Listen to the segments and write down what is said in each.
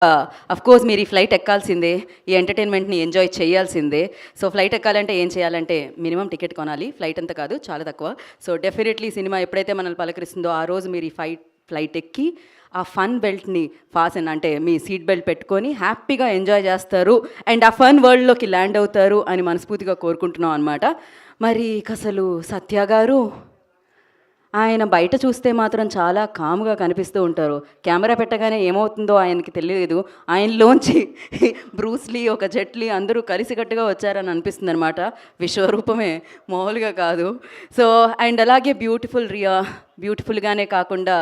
Of course మీరు ఈ flight ఎక్కాల్సిందే, ఈ ఎంటర్టైన్మెంట్ని ఎంజాయ్ చేయాల్సిందే. సో ఫ్లైట్ ఎక్కాలంటే ఏం చేయాలంటే మినిమం టికెట్ కొనాలి. ఫ్లైట్ అంత కాదు, చాలా తక్కువ. సో డెఫినెట్లీ సినిమా ఎప్పుడైతే మనల్ని పలకరిస్తుందో ఆ రోజు మీరు ఈ ఫ్లైట్ ఎక్కి ఆ ఫన్ బెల్ట్ని ఫాసన్ అంటే మీ సీట్ బెల్ట్ పెట్టుకొని హ్యాపీగా ఎంజాయ్ చేస్తారు అండ్ ఆ ఫన్ వరల్డ్లోకి ల్యాండ్ అవుతారు అని మనస్ఫూర్తిగా కోరుకుంటున్నాం అనమాట. మరి అసలు సత్య గారు, ఆయన బయట చూస్తే మాత్రం చాలా కామ్గా కనిపిస్తూ ఉంటారు. కెమెరా పెట్టగానే ఏమవుతుందో ఆయనకి తెలియదు. ఆయనలోంచి బ్రూస్లీ, ఒక జెట్లీ అందరూ కలిసికట్టుగా వచ్చారని అనిపిస్తుంది అనమాట. విశ్వరూపమే మామూలుగా కాదు. సో అండ్ అలాగే బ్యూటిఫుల్గానే కాకుండా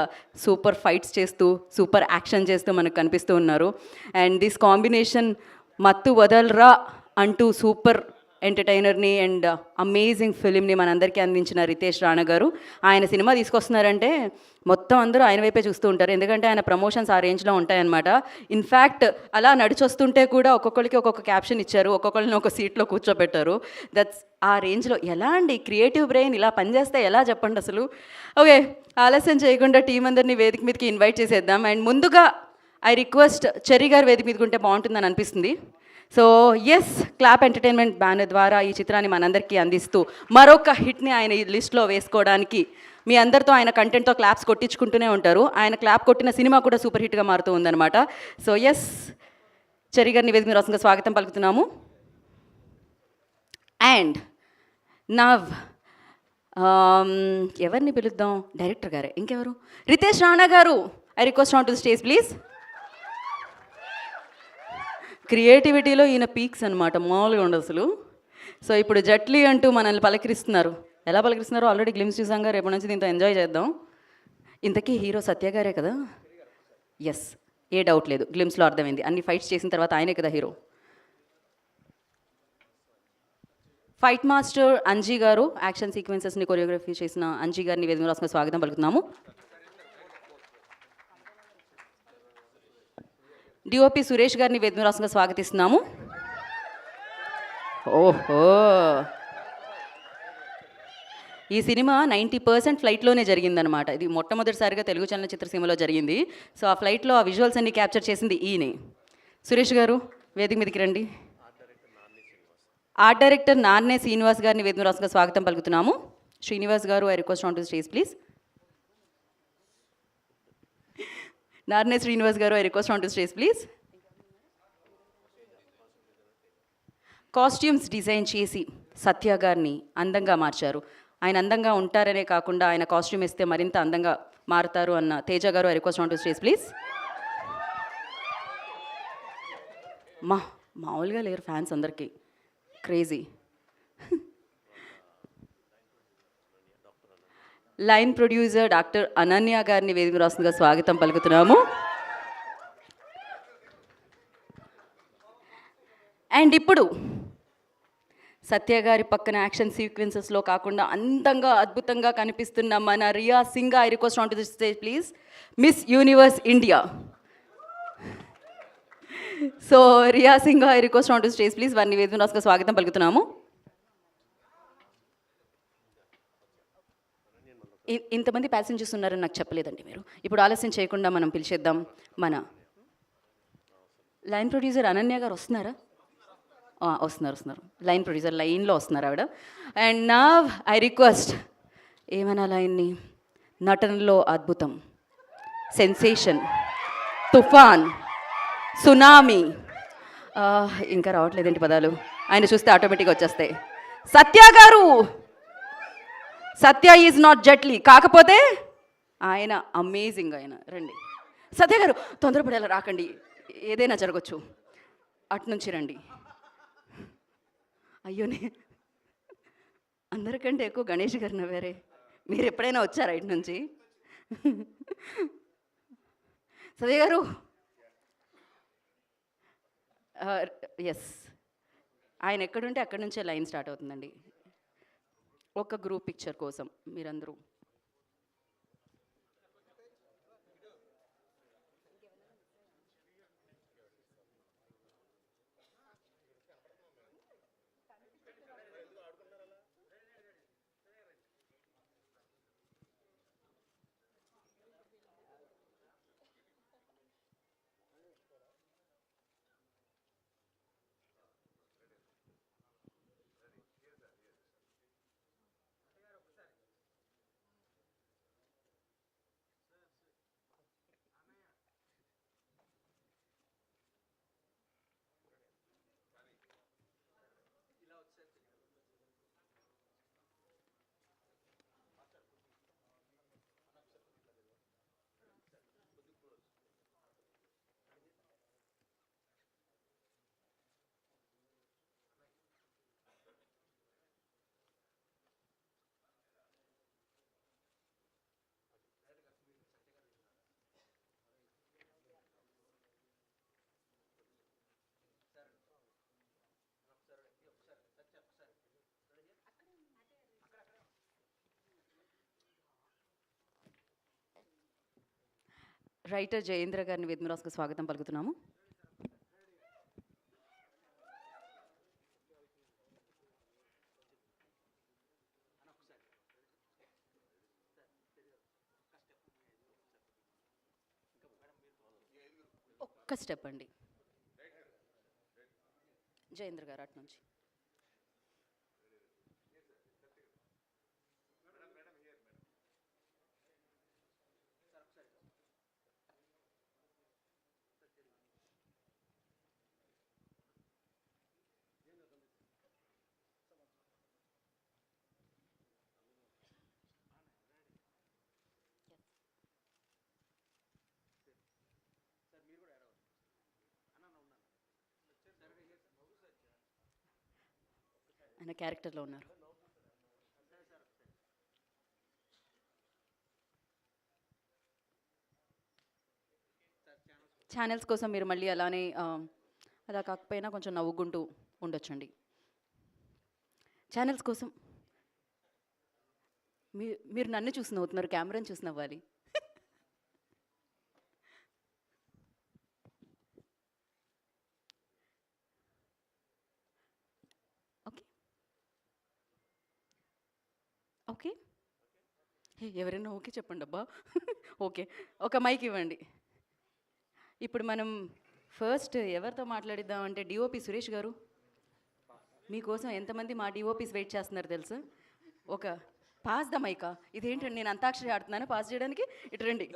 సూపర్ ఫైట్స్ చేస్తూ, సూపర్ యాక్షన్ చేస్తూ మనకు కనిపిస్తూ ఉన్నారు. అండ్ దిస్ కాంబినేషన్ మత్తు వదలరా అంటూ సూపర్ ఎంటర్టైనర్ని అండ్ అమేజింగ్ ఫిలింని మనందరికీ అందించిన రితేష్ రాణా గారు. ఆయన సినిమా తీసుకొస్తున్నారంటే మొత్తం అందరూ ఆయన వైపే చూస్తూ ఉంటారు. ఎందుకంటే ఆయన ప్రమోషన్స్ ఆ రేంజ్లో ఉంటాయన్నమాట. ఇన్ఫ్యాక్ట్ అలా నడిచొస్తుంటే కూడా ఒక్కొక్కరికి ఒక్కొక్క క్యాప్షన్ ఇచ్చారు, ఒక్కొక్కరిని ఒక సీట్లో కూర్చోబెట్టారు. దట్స్ ఆ రేంజ్లో. ఎలా అండి క్రియేటివ్ బ్రెయిన్ ఇలా పనిచేస్తే ఎలా చెప్పండి అసలు. ఓకే, ఆలస్యం చేయకుండా టీం అందరినీ వేదిక మీదకి ఇన్వైట్ చేసేద్దాం. అండ్ ముందుగా ఐ రిక్వెస్ట్ చెర్రీ గారు వేదిక మీదకి ఉంటే బాగుంటుందని అనిపిస్తుంది. So yes, clap entertainment banner ద్వారా ఈ చిత్రాన్ని మనందరికీ అందిస్తూ మరొక హిట్ని ఆయన ఈ లిస్ట్లో వేసుకోవడానికి మీ అందరితో ఆయన కంటెంట్తో క్లాప్స్ కొట్టించుకుంటూనే ఉంటారు. ఆయన క్లాప్ కొట్టిన సినిమా కూడా సూపర్ హిట్గా మారుతూ ఉందన్నమాట. సో ఎస్, చెర్రీ గారిని వేదిక మీద రసంగా స్వాగతం పలుకుతున్నాము. అండ్ నవ్ ఎవరిని పిలుద్దాం? డైరెక్టర్ గారే, ఇంకెవరు? Ritesh Rana garu, I request on to the stage please. క్రియేటివిటీలో ఈయన పీక్స్ అనమాట, మామూలుగా ఉండదు అసలు. సో ఇప్పుడు జట్లీ అంటూ మనల్ని పలకరిస్తున్నారు. ఎలా పలకరిస్తున్నారో ఆల్రెడీ గ్లిమ్స్ చూసాంగా, రేపు నుంచి దీంతో ఎంజాయ్ చేద్దాం. ఇంతకీ హీరో సత్య గారే కదా? ఎస్, ఏ డౌట్ లేదు, గ్లిమ్స్లో అర్థమైంది. అన్ని ఫైట్స్ చేసిన తర్వాత ఆయనే కదా హీరో. ఫైట్ మాస్టర్ అంజీ గారు, యాక్షన్ సీక్వెన్సెస్ని కొరియోగ్రఫీ చేసిన అంజీ గారిని వేదిక రాసుకుని స్వాగతం పలుకుతున్నాము. డిఓపి సురేష్ గారిని వేదిక రాసుగా స్వాగతిస్తున్నాము. ఓహో, ఈ సినిమా 90% ఫ్లైట్లోనే జరిగిందనమాట. ఇది మొట్టమొదటిసారిగా తెలుగు చలనచిత్ర సీమలో జరిగింది. సో ఆ ఫ్లైట్లో ఆ విజువల్స్ అన్ని క్యాప్చర్ చేసింది ఈయనే. సురేష్ గారు వేదిక మీదకి రండి. ఆర్ట్ డైరెక్టర్ నాన్నే శ్రీనివాస్ గారిని వేదిక రాసుగా స్వాగతం పలుకుతున్నాము. Srinivas garu, I request on to stage please. Narne Srinivas garu, I request on to stage please. Costumes design చేసి సత్య గారిని అందంగా మార్చారు. ఆయన అందంగా ఉంటారనే కాకుండా ఆయన కాస్ట్యూమ్ ఇస్తే మరింత అందంగా మారుతారు అన్న తేజ గారు, I request on to stage please. మామూలుగా లేరు ఫ్యాన్స్ అందరికీ, crazy. Line producer doctor Ananya గారిని వేదిక రాస్తుందిగా స్వాగతం పలుకుతున్నాము. అండ్ ఇప్పుడు సత్య గారి పక్కన యాక్షన్ సీక్వెన్సెస్లో కాకుండా అందంగా అద్భుతంగా కనిపిస్తున్న మన Riya Singh, I request on to the stage please. Miss universe India. So Riya Singh, I request on to stage please. వారిని వేదిక రాసుగా స్వాగతం పలుకుతున్నాము. ఇంతమంది ప్యాసింజర్స్ ఉన్నారని నాకు చెప్పలేదండి మీరు. ఇప్పుడు ఆలస్యం చేయకుండా మనం పిలిచేద్దాం. మన లైన్ ప్రొడ్యూసర్ అనన్య గారు వస్తున్నారా? వస్తున్నారు. లైన్ ప్రొడ్యూసర్ లైన్లో వస్తున్నారు ఆవిడ. అండ్ నా ఐ రిక్వెస్ట్, ఏమన్నా లైన్ని, నటనలో అద్భుతం, సెన్సేషన్, తుఫాన్, సునామీ, ఇంకా రావట్లేదేంటి పదాలు, ఆయన చూస్తే ఆటోమేటిక్గా వచ్చేస్తాయి. సత్య గారు. సత్య ఈజ్ నాట్ జట్లీ, కాకపోతే ఆయన అమేజింగ్. ఆయన రండి. సత్య గారు తొందరపడేలా రాకండి, ఏదైనా జరగచ్చు, అటు నుంచి రండి. అయ్యోనే, అందరికంటే ఎక్కువ గణేష్ గారు నవ్వారే. మీరు ఎప్పుడైనా వచ్చారా ఇటు నుంచి? సత్య గారు, ఎస్, ఆయన ఎక్కడుంటే అక్కడి నుంచే లైన్ స్టార్ట్ అవుతుందండి. ఒక గ్రూప్ పిక్చర్ కోసం మీరందరూ రైటర్ జయేంద్ర గారిని వేదికకు స్వాగతం పలుకుతున్నాము. ఒక్క స్టెప్ అండి జయేంద్ర గారు అటు నుంచి. ఆయన క్యారెక్టర్లో ఉన్నారు. ఛానల్స్ కోసం మీరు మళ్ళీ అలానే అలా కాకపోయినా కొంచెం నవ్వుకుంటూ ఉండొచ్చండి. ఛానల్స్ కోసం మీరు నన్ను చూసి నవ్వుతున్నారు, కెమెరాని చూసి నవ్వాలి. ఓకే ఓకే ఎవరైనా ఓకే చెప్పండి అబ్బా. ఓకే, ఒక మైక్ ఇవ్వండి. ఇప్పుడు మనం ఫస్ట్ ఎవరితో మాట్లాడిద్దాం అంటే డిఓపి సురేష్ గారు, మీకోసం ఎంతమంది మా డిఓపీస్ వెయిట్ చేస్తున్నారు తెలుసా? ఒక పాస్ ద మైకా, ఇదేంటండి నేను అంతాక్షరి ఆడుతున్నాను పాస్ చేయడానికి, ఇటు రండి.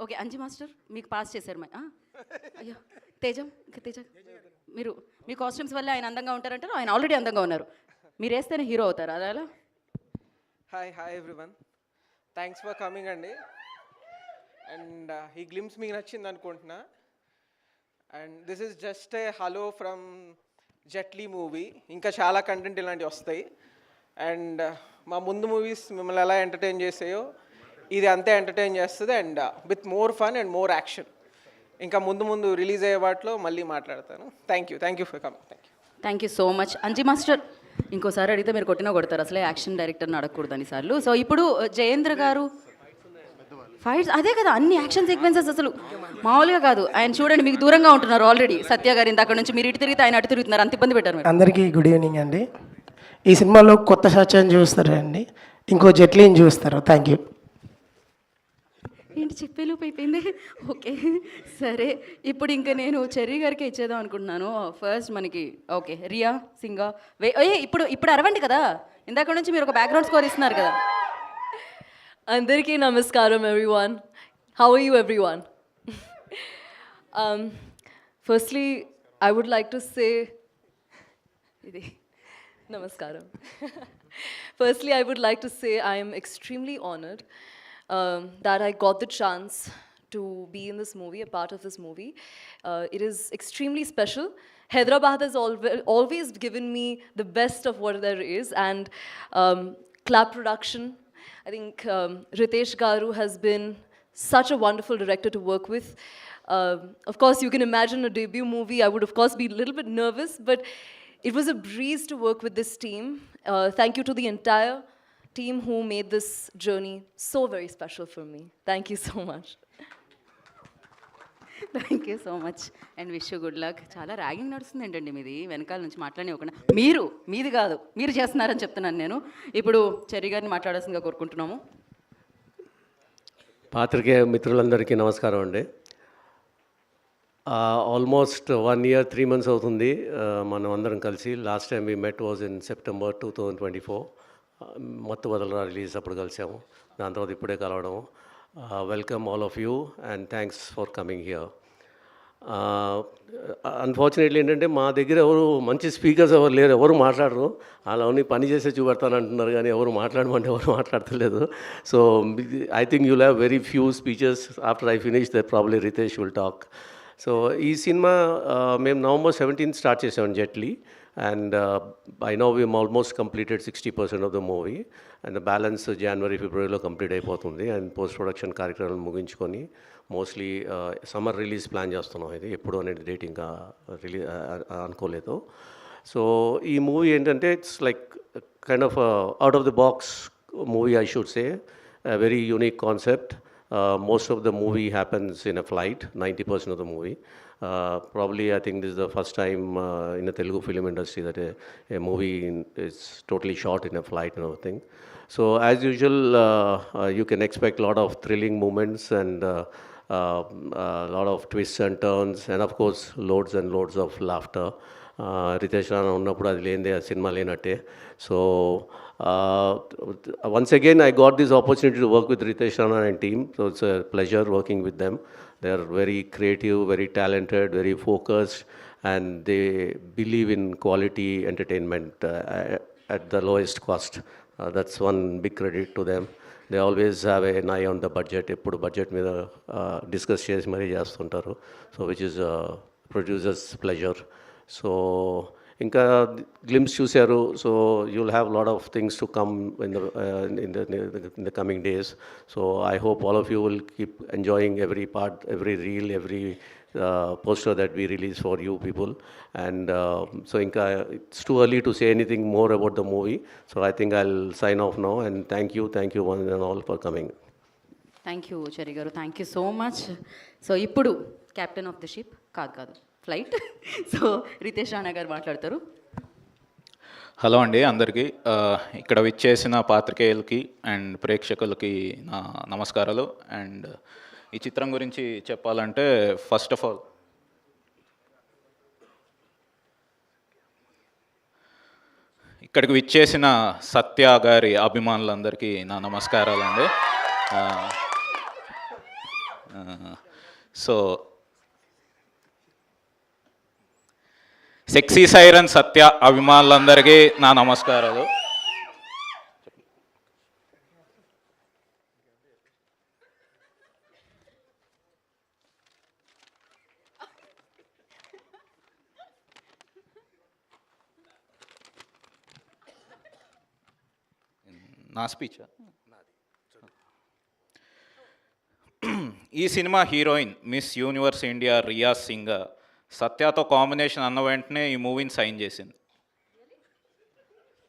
ఓకే అంజి మాస్టర్ మీకు పాస్ చేశారు మై. అయ్యో తేజం, ఇంకా తేజ మీరు మీ కాస్ట్యూమ్స్ వల్ల ఆయన అందంగా ఉంటారంటారు, ఆయన ఆల్రెడీ అందంగా ఉన్నారు, మీరు వేస్తేనే హీరో అవుతారు అలా. Hi everyone, thanks for coming అండి. అండ్ ఈ గ్లిమ్స్ మీకు నచ్చింది అనుకుంటున్నా. And this is just a hello from Jetlee movie. ఇంకా చాలా కంటెంట్ ఇలాంటివి వస్తాయి. అండ్ మా ముందు మూవీస్ మిమ్మల్ని ఎలా ఎంటర్టైన్ చేసాయో ఇది అంతే ఎంటర్టైన్ చేస్తుంది. And with more fun and more action. ఇంకా ముందు రిలీజ్ అయ్యే వాటిలో మళ్ళీ మాట్లాడతాను. Thank you for coming. Thank you so much. Anji master ఇంకోసారి అడిగితే మీరు కొట్టినా కొడతారు, అసలే యాక్షన్ డైరెక్టర్ని అడగకూడదు అన్నిసార్లు. సో ఇప్పుడు జయేంద్ర గారు ఫైట్స్, అదే కదా అన్ని యాక్షన్ సీక్వెన్సెస్ అసలు మామూలుగా కాదు. ఆయన చూడండి మీకు దూరంగా ఉంటున్నారు ఆల్రెడీ. సత్య గారి అక్కడ నుంచి మీరు ఇటు తిరిగితే ఆయన అటు తిరుగుతున్నారు, అంత ఇబ్బంది పెట్టారు. అందరికీ గుడ్ ఈవినింగ్ అండి. ఈ సినిమాలో కొత్త సత్యాన్ని చూస్తారండి, ఇంకో జెట్లీని చూస్తారు. Thank you. ఏంటి చెప్పేలోపు అయిపోయింది. ఓకే సరే, ఇప్పుడు ఇంకా నేను చెర్రీ గారికి ఇచ్చేద్దాం అనుకుంటున్నాను. ఫస్ట్ మనకి ఓకే రియా సింగా ఇప్పుడు అరవండి కదా, ఇందాక నుంచి మీరు ఒక బ్యాక్గ్రౌండ్ స్కోర్ ఇస్తున్నారు కదా. Andariki namaskaram everyone. How are you everyone? Firstly, I would like to say namaskaram. Firstly, I would like to say I am extremely honored that I got the chance to be in this movie, a part of this movie. It is extremely special. Hyderabad has always given me the best of what there is, and Clap Production, I think Ritesh Garu has been such a wonderful director to work with. Of course, you can imagine a debut movie. I would, of course, be a little bit nervous, but it was a breeze to work with this team. Thank you to the entire team who made this journey so very special for me. Thank you so much. Thank you so much and wish you good luck. చాలా ragging నడుస్తుంది ఏంటండి మీది, వెనకాల నుంచి మాట్లాడనివ్వకుండా. మీది కాదు మీరు చేస్తున్నారని చెప్తున్నాను నేను. ఇప్పుడు చెర్రీ గారిని మాట్లాడాల్సిందిగా కోరుకుంటున్నాము. పాత్రికేయ మిత్రులందరికీ నమస్కారం అండి. ఆల్మోస్ట్ 1 year 3 months అవుతుంది మనం అందరం కలిసి. Last time we met was in September 2024. మత్తు వదలరా రిలీజ్ అప్పుడు కలిసాము, దాని తర్వాత ఇప్పుడే కలవడము. Welcome all of you and thanks for coming here. Unfortunately ఏంటంటే మా దగ్గర ఎవరు మంచి స్పీకర్స్ ఎవరు లేరు, ఎవరు మాట్లాడరు. అలా ఉన్ని పని చేసే చూపెడతాను అంటున్నారు కానీ ఎవరు మాట్లాడమంటే ఎవరు మాట్లాడతలేదు. So I think you'll have very few speeches after I finish that probably Ritesh will talk. So ఈ సినిమా మేము November 17th స్టార్ట్ చేసాం Jetlee. And I know we've almost completed 60% of the movie, and the balance January, February complete అయిపోతుంది. And post production కార్యక్రమాలు ముగించుకొని mostly summer release plan చేస్తున్నాం. ఇది ఎప్పుడు అనేది డేట్ ఇంకా అనుకోలేదు. సో ఈ మూవీ ఏంటంటే it's like kind of out of the box movie, I should say. Very unique concept, most of the movie happens in a flight, 90% of the movie. Probably I think this is the first time in the Telugu film industry that a movie is totally shot in a flight and everything. So as usual, you can expect a lot of thrilling moments and a lot of twists and turns, and of course loads and loads of laughter. Ritesh Rana ఉన్నప్పుడు అది లేనిదే ఆ సినిమా లేనట్టే. So once again I got this opportunity to work with Ritesh Rana and team. So it's a pleasure working with them. They are very creative, very talented, very focused, and they believe in quality entertainment at the lowest cost. That's one big credit to them. They always have an eye on the budget. ఎప్పుడు budget మీద discuss చేసి మరీ చేస్తుంటారు. So which is producers pleasure. So ఇంకా glimpse చూశారు. So you'll have lot of things to come in the coming days. So I hope all of you will keep enjoying every part, every reel, every poster that we release for you people. And so inka it's too early to say anything more about the movie, so I think I'll sign off now, and thank you one and all for coming. Thank you Cherry garu, thank you so much. So ఇప్పుడు captain of the ship కాదు flight, so Ritesh Rana garu మాట్లాడతారు. Hello అండి అందరికీ. ఇక్కడ విచ్చేసిన పాత్రికేయులకి and ప్రేక్షకులకి నా నమస్కారాలు. అండ్ ఈ చిత్రం గురించి చెప్పాలంటే ఫస్ట్ ఆఫ్ ఆల్ ఇక్కడికి విచ్చేసిన సత్య గారి అభిమానులందరికీ నా నమస్కారాలండి. సో సెక్సీ సైరన్ సత్య అభిమానులందరికీ నా నమస్కారాలు. నా స్పీచ్. ఈ సినిమా heroine miss universe India Riya Singh సత్యతో కాంబినేషన్ అన్న వెంటనే ఈ మూవీని సైన్ చేసింది.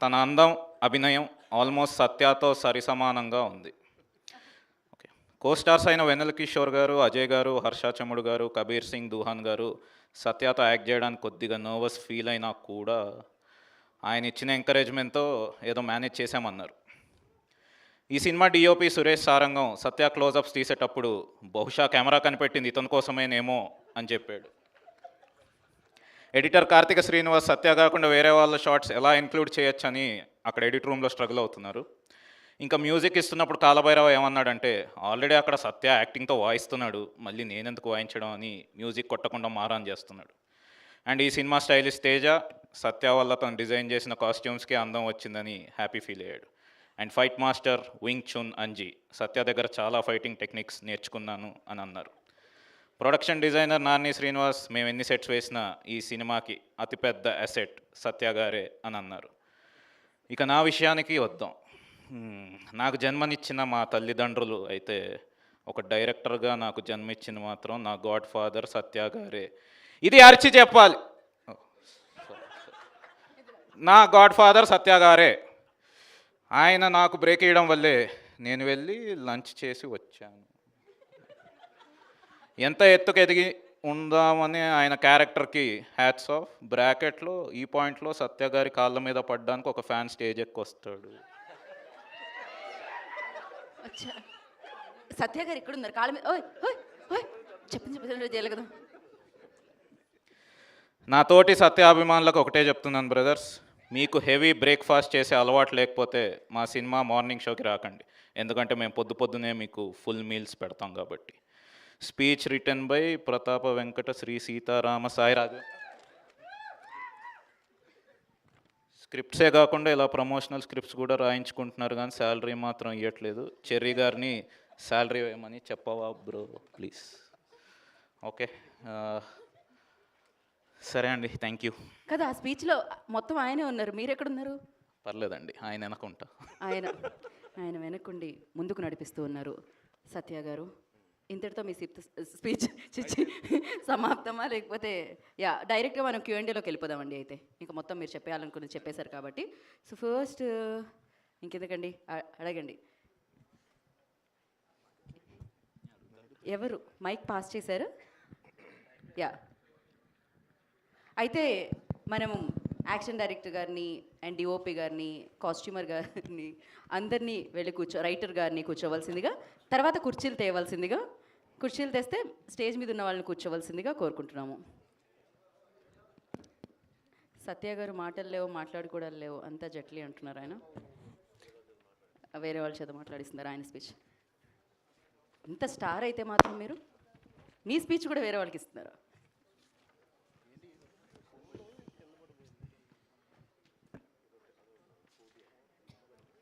తన అందం, అభినయం ఆల్మోస్ట్ సత్యతో సరిసమానంగా ఉంది. ఓకే, కోస్టార్స్ అయిన వెన్నెల కిషోర్ గారు, అజయ్ గారు, హర్ష చముడు గారు, కబీర్ సింగ్ దూహాన్ గారు సత్యతో యాక్ట్ చేయడానికి కొద్దిగా నర్వస్ ఫీల్ అయినా కూడా ఆయన ఇచ్చిన ఎంకరేజ్మెంట్తో ఏదో మేనేజ్ చేశామన్నారు. ఈ సినిమా డిఓపి సురేష్ సారంగం సత్య క్లోజప్స్ తీసేటప్పుడు బహుశా కెమెరా కనిపెట్టింది ఇతని కోసమేనేమో అని చెప్పాడు. ఎడిటర్ కార్తిక శ్రీనివాస్ సత్య కాకుండా వేరే వాళ్ళ షార్ట్స్ ఎలా ఇంక్లూడ్ చేయొచ్చని అక్కడ ఎడిట్ రూమ్లో స్ట్రగుల్ అవుతున్నారు. ఇంకా మ్యూజిక్ ఇస్తున్నప్పుడు కాలభైరవ ఏమన్నాడంటే, ఆల్రెడీ అక్కడ సత్య యాక్టింగ్తో వాయిస్తున్నాడు, మళ్ళీ నేనెందుకు వాయించడం అని మ్యూజిక్ కొట్టకుండా మారాన్ చేస్తున్నాడు. అండ్ ఈ సినిమా స్టైలిస్ట్ తేజ సత్య వల్ల తను డిజైన్ చేసిన కాస్ట్యూమ్స్కి అందం వచ్చిందని హ్యాపీ ఫీల్ అయ్యాడు. And fight master Wing Chun Anji Satya దగ్గర చాలా ఫైటింగ్ టెక్నిక్స్ నేర్చుకున్నాను అని అన్నారు. ప్రొడక్షన్ డిజైనర్ నాని శ్రీనివాస్ మేము ఎన్ని సెట్స్ వేసినా ఈ సినిమాకి అతిపెద్ద అసెట్ సత్య గారే అని అన్నారు. ఇక నా విషయానికి వద్దాం. నాకు జన్మనిచ్చిన మా తల్లిదండ్రులు అయితే ఒక డైరెక్టర్గా నాకు జన్మిచ్చిన మాత్రం నా గాడ్ ఫాదర్ సత్య గారే. ఇది అరిచి చెప్పాలి, నా గాడ్ ఫాదర్ సత్య గారే. ఆయన నాకు బ్రేక్ వేయడం వల్లే నేను వెళ్ళి లంచ్ చేసి వచ్చాను. ఎంత ఎత్తుకు ఎదిగి ఉందామని ఆయన క్యారెక్టర్కి హ్యాట్స్ ఆఫ్. బ్రాకెట్లో ఈ పాయింట్లో సత్య గారి కాళ్ళ మీద పడ్డానికి ఒక ఫ్యాన్ స్టేజ్ ఎక్కి వస్తాడు. సత్య గారు ఇక్కడ ఉన్నారు కాళ్ళ మీద. ఓయ్ ఓయ్ ఓయ్ చెప్పండి చేయలేదు కదా. నా తోటి సత్యాభిమానులకు ఒకటే చెప్తున్నాను బ్రదర్స్, మీకు హెవీ బ్రేక్ఫాస్ట్ చేసే అలవాటు లేకపోతే మా సినిమా మార్నింగ్ షోకి రాకండి, ఎందుకంటే మేము పొద్దునే మీకు ఫుల్ మీల్స్ పెడతాం కాబట్టి. స్పీచ్ రిటర్న్ బై ప్రతాప వెంకట శ్రీ సీతారామ సాయిరాజు. స్క్రిప్ట్సే కాకుండా ఇలా ప్రమోషనల్ స్క్రిప్ట్స్ కూడా రాయించుకుంటున్నారు, కానీ శాలరీ మాత్రం ఇవ్వట్లేదు. చెర్రీ గారిని శాలరీ ఇవ్వమని చెప్పవా బ్రో ప్లీజ్. ఓకే సరే అండి, థ్యాంక్ యూ. కదా ఆ స్పీచ్లో మొత్తం ఆయనే ఉన్నారు, మీరు ఎక్కడున్నారు? పర్లేదండి, ఆయన వెనకుంటా. ఆయన వెనకుండి ముందుకు నడిపిస్తూ ఉన్నారు. సత్య గారు, ఇంతటితో మీ స్పీచ్ సమాప్తమా, లేకపోతే డైరెక్ట్గా మనం Q&Aలోకి వెళ్ళిపోదామండి. అయితే ఇంకా మొత్తం మీరు చెప్పేయాలనుకుని చెప్పేశారు కాబట్టి, సో ఫస్ట్ ఇంకెందుకండి అడగండి. ఎవరు మైక్ పాస్ చేశారు? యా. అయితే మనము యాక్షన్ డైరెక్టర్ గారిని అండ్ డిఓపి గారిని కాస్ట్యూమర్ గారిని అందరినీ వెళ్ళి రైటర్ గారిని కూర్చోవలసిందిగా, తర్వాత కుర్చీలు తేవలసిందిగా, కుర్చీలు తెస్తే స్టేజ్ మీద ఉన్న వాళ్ళని కూర్చోవలసిందిగా కోరుకుంటున్నాము. సత్య గారు మాటలు లేవు, మాట్లాడుకోవడాలు లేవు, అంతా జట్లీ అంటున్నారు ఆయన. వేరే వాళ్ళ చేత మాట్లాడిస్తున్నారు ఆయన స్పీచ్. ఇంత స్టార్ అయితే మాత్రం మీరు మీ స్పీచ్ కూడా వేరే వాళ్ళకి ఇస్తున్నారు.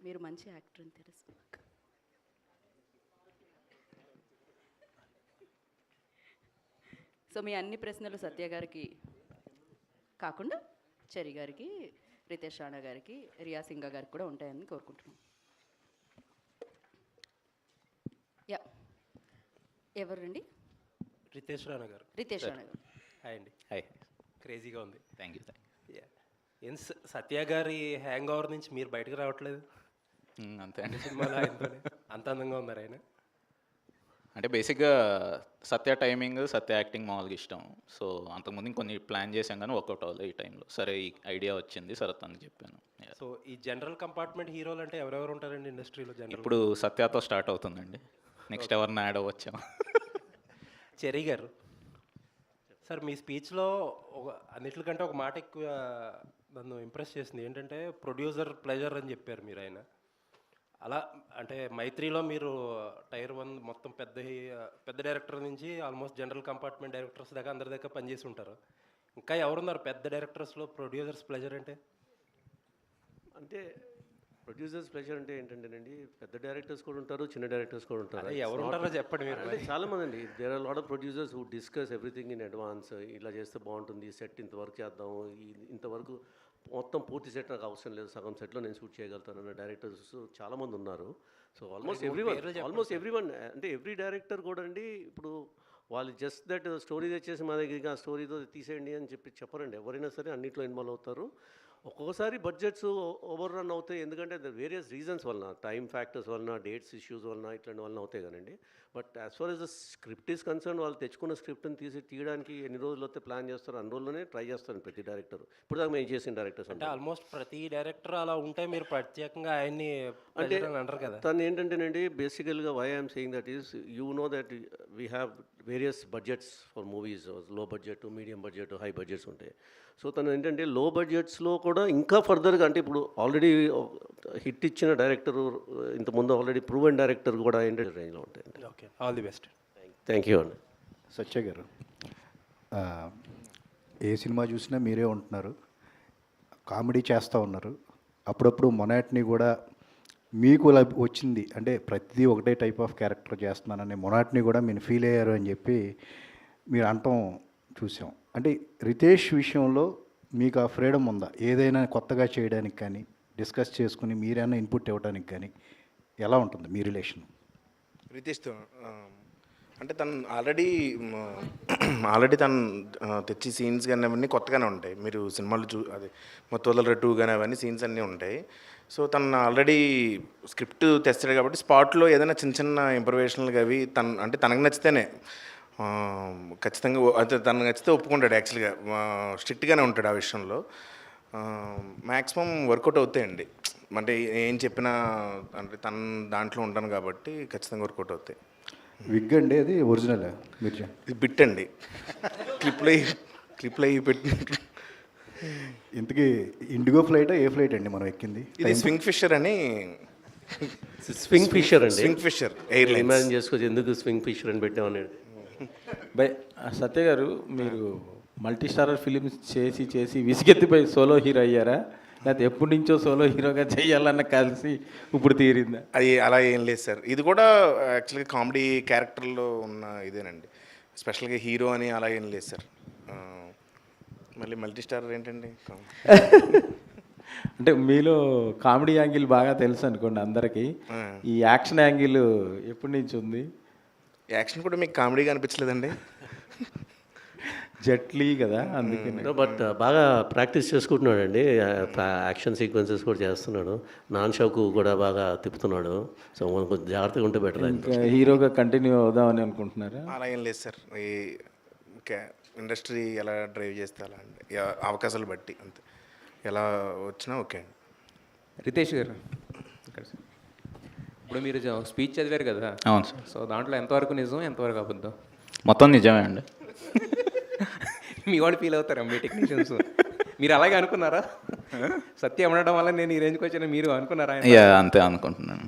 మీరు మంచి యాక్టర్ అని తెలుసు. సో మీ అన్ని ప్రశ్నలు సత్య గారికి కాకుండా చెరి గారికి, రితేష్ రాణా గారికి, రియా సింగా గారికి కూడా ఉంటాయని కోరుకుంటున్నాం. యా, ఎవరండి? రితేష్ రాణా గారు. రితేష్ రాణా గారు. హాయ్ అండి. హాయ్. క్రేజీగా ఉంది. Thank you. Yeah. ఏం సత్య గారి హ్యాంగ్ ఓవర్ నుంచి మీరు బయటకు రావట్లేదు అంతే అండి. సినిమాలో ఆయనతోనే అంత అందంగా ఉన్నారు ఆయన. అంటే బేసిక్గా సత్య టైమింగ్, సత్య యాక్టింగ్ మామూలుగా ఇష్టం. సో అంతకుముందు ఇంకొన్ని ప్లాన్ చేశాం కానీ వర్కౌట్ అవ్వలేదు ఈ టైంలో. సరే ఈ ఐడియా వచ్చింది, సరే తనకి చెప్పాను. Yeah. సో ఈ జనరల్ కంపార్ట్మెంట్ హీరోలు అంటే ఎవరెవరు ఉంటారండి ఇండస్ట్రీలో? జనరల్ ఇప్పుడు సత్యతో స్టార్ట్ అవుతుందండి. నెక్స్ట్ ఎవరిని యాడ్ అవ్వచ్చాం. చెరీ గారు సార్, మీ స్పీచ్లో అన్నిటికంటే ఒక మాట ఎక్కువ నన్ను ఇంప్రెస్ చేసింది. ఏంటంటే ప్రొడ్యూసర్ ప్లెజర్ అని చెప్పారు మీరు. ఆయన అలా అంటే మైత్రిలో మీరు టైర్ 1 మొత్తం పెద్ద డైరెక్టర్ నుంచి ఆల్మోస్ట్ జనరల్ కంపార్ట్మెంట్ డైరెక్టర్స్ దాకా అందరి దగ్గర పనిచేసి ఉంటారు. ఇంకా ఎవరున్నారు పెద్ద డైరెక్టర్స్లో ప్రొడ్యూసర్స్ ప్లెజర్ అంటే? అంటే ప్రొడ్యూసర్స్ ప్రెషర్ అంటే ఏంటంటేనండి, పెద్ద డైరెక్టర్స్ కూడా ఉంటారు, చిన్న డైరెక్టర్స్ కూడా ఉంటారు. అదే ఎవరు ఉంటారో చెప్పండి మీరు. అంటే చాలామంది అండి, there are lot of producers who discuss everything in advance. ఇలా చేస్తే బాగుంటుంది, సెట్ ఇంతవరకు చేద్దాం, ఇంతవరకు మొత్తం పూర్తి సెట్ నాకు అవసరం లేదు, సగం సెట్లో నేను షూట్ చేయగలుగుతాను అన్న డైరెక్టర్స్ చాలామంది ఉన్నారు. సో ఆల్మోస్ట్ ఎవ్రీవన్ అంటే ఎవ్రీ డైరెక్టర్ కూడా అండి, ఇప్పుడు వాళ్ళు జస్ట్ దట్ స్టోరీ తెచ్చేసి మా దగ్గరికి ఆ స్టోరీతో తీసేయండి అని చెప్పరండి. ఎవరైనా సరే అన్నింటిలో ఇన్వాల్వ్ అవుతారు. ఒక్కొక్కసారి బడ్జెట్స్ ఓవర్ రన్ అవుతాయి, ఎందుకంటే వేరియస్ రీజన్స్ వలన, టైం ఫ్యాక్టర్స్ వలన, డేట్స్ ఇష్యూస్ వలన, ఇట్లాంటి వలన అవుతాయి కానండి. But as far as the script is concern, వాళ్ళు తెచ్చుకున్న స్క్రిప్ట్ని తీయడానికి ఎన్ని రోజులు అయితే ప్లాన్ చేస్తారో అన్ని రోజుల్లోనే ట్రై చేస్తాను ప్రతి డైరెక్టర్. ఇప్పుడు దాకా మేము చేసిన డైరెక్టర్స్ అంటే ఆల్మోస్ట్ ప్రతి డైరెక్టర్ అలా ఉంటే మీరు ప్రత్యేకంగా ఆయన్ని అంటే అంటారు కదా. తను ఏంటంటేనండి, బేసికల్గా why I'm saying that is, you know that we have various budgets for movies. Low budget, medium budget, high budgets ఉంటాయి. సో తను ఏంటంటే లో బడ్జెట్స్లో కూడా ఇంకా ఫర్దర్గా, అంటే ఇప్పుడు ఆల్రెడీ హిట్ ఇచ్చిన డైరెక్టర్, ఇంతకుముందు ఆల్రెడీ ప్రూవెన్ డైరెక్టర్ కూడా ఏంటంటే రేంజ్లో ఉంటాయండి. Okay, all the best. Thank you అండి. సత్య గారు, ఏ సినిమా చూసినా మీరే ఉంటున్నారు, కామెడీ చేస్తూ ఉన్నారు. అప్పుడప్పుడు మొనాట్ని కూడా మీకు వచ్చింది, అంటే ప్రతిదీ ఒకటే టైప్ ఆఫ్ క్యారెక్టర్ చేస్తున్నానని మొనాట్ని కూడా మీరు ఫీల్ అయ్యారు అని చెప్పి మీరు అంటాం చూసాం. అంటే రితేష్ విషయంలో మీకు ఆ ఫ్రీడమ్ ఉందా, ఏదైనా కొత్తగా చేయడానికి కానీ, డిస్కస్ చేసుకుని మీరైనా ఇన్పుట్ ఇవ్వడానికి కానీ? ఎలా ఉంటుంది మీ రిలేషన్ రితేష్తో? అంటే తను ఆల్రెడీ తను తెచ్చి సీన్స్ కానీ అవన్నీ కొత్తగానే ఉంటాయి. మీరు సినిమాలు అది మొత్తం 2 కానీ అవన్నీ సీన్స్ అన్నీ ఉంటాయి. సో తను ఆల్రెడీ స్క్రిప్ట్ తెస్తాడు కాబట్టి స్పాట్లో ఏదైనా చిన్న చిన్న ఇంప్రవేషన్లు అవి అంటే తనకు నచ్చితేనే ఖచ్చితంగా, అయితే తనకు నచ్చితే ఒప్పుకుంటాడు. యాక్చువల్గా స్ట్రిక్ట్గానే ఉంటాడు ఆ విషయంలో. మ్యాక్సిమం వర్కౌట్ అవుతాయండి. అంటే ఏం చెప్పినా, అంటే తన దాంట్లో ఉంటాను కాబట్టి ఖచ్చితంగా వర్కౌట్ అవుతాయి. విగ్ అండి అది ఒరిజినల్ మీరు ఇది బిట్ అండి, క్లిప్లో పెట్టి. ఇంతకీ ఇండిగో ఫ్లైట్ ఏ ఫ్లైట్ అండి మనం ఎక్కింది? ఇది స్వింగ్ ఫిషర్ అని. స్వింగ్ ఫిషర్ అండి, స్వింగ్ ఫిషర్ ఎయిర్లైన్స్. ఇమాజిన్ చేసుకోవచ్చు ఎందుకు స్వింగ్ ఫిషర్ అని పెట్టామనేది. బై సత్య గారు, మీరు మల్టీ స్టారర్ ఫిలిమ్స్ చేసి విసిగెత్తిపోయి సోలో హీరో అయ్యారా, లేకపోతే ఎప్పటి నుంచో సోలో హీరోగా చేయాలన్న కలిసి ఇప్పుడు తీరిందా? అది అలా ఏం లేదు సార్. ఇది కూడా యాక్చువల్గా కామెడీ క్యారెక్టర్లో ఉన్న ఇదేనండి. స్పెషల్గా హీరో అని అలా ఏం లేదు సార్. మళ్ళీ మల్టీ స్టారర్ ఏంటండి? అంటే మీలో కామెడీ యాంగిల్ బాగా తెలుసు అనుకోండి అందరికీ. ఈ యాక్షన్ యాంగిల్ ఎప్పటి నుంచి ఉంది? యాక్షన్ కూడా మీకు కామెడీగా అనిపించలేదండి? జట్లీ కదా అందుకని. బట్ బాగా ప్రాక్టీస్ చేసుకుంటున్నాడండి. యాక్షన్ సీక్వెన్సెస్ కూడా చేస్తున్నాడు. నాన్ షోకు కూడా బాగా తిప్పుతున్నాడు. సో మనం కొంచెం జాగ్రత్తగా ఉంటే బెటర్. ఇంకా హీరోగా కంటిన్యూ అవుదామని అనుకుంటున్నారా? అలా ఏం లేదు సార్. ఈ ఇండస్ట్రీ ఎలా డ్రైవ్ చేస్తే అలా అండి, అవకాశాలు బట్టి అంతే, ఎలా వచ్చినా ఓకే అండి. రితేష్ గారు ఇక్కడ సార్. ఇప్పుడు మీరు స్పీచ్ చదివారు కదా. అవును సార్. సో దాంట్లో ఎంతవరకు నిజం ఎంతవరకు అబద్ధం? మొత్తం నిజమే అండి. మీ వాడు ఫీల్ అవుతారా మీ టెక్నీషియన్స్? మీరు అలాగే అనుకున్నారా? సత్యం ఉండడం వల్ల నేను ఈ రేంజ్కి వచ్చాను మీరు అనుకున్నారా? యా అంతే అనుకుంటున్నాను.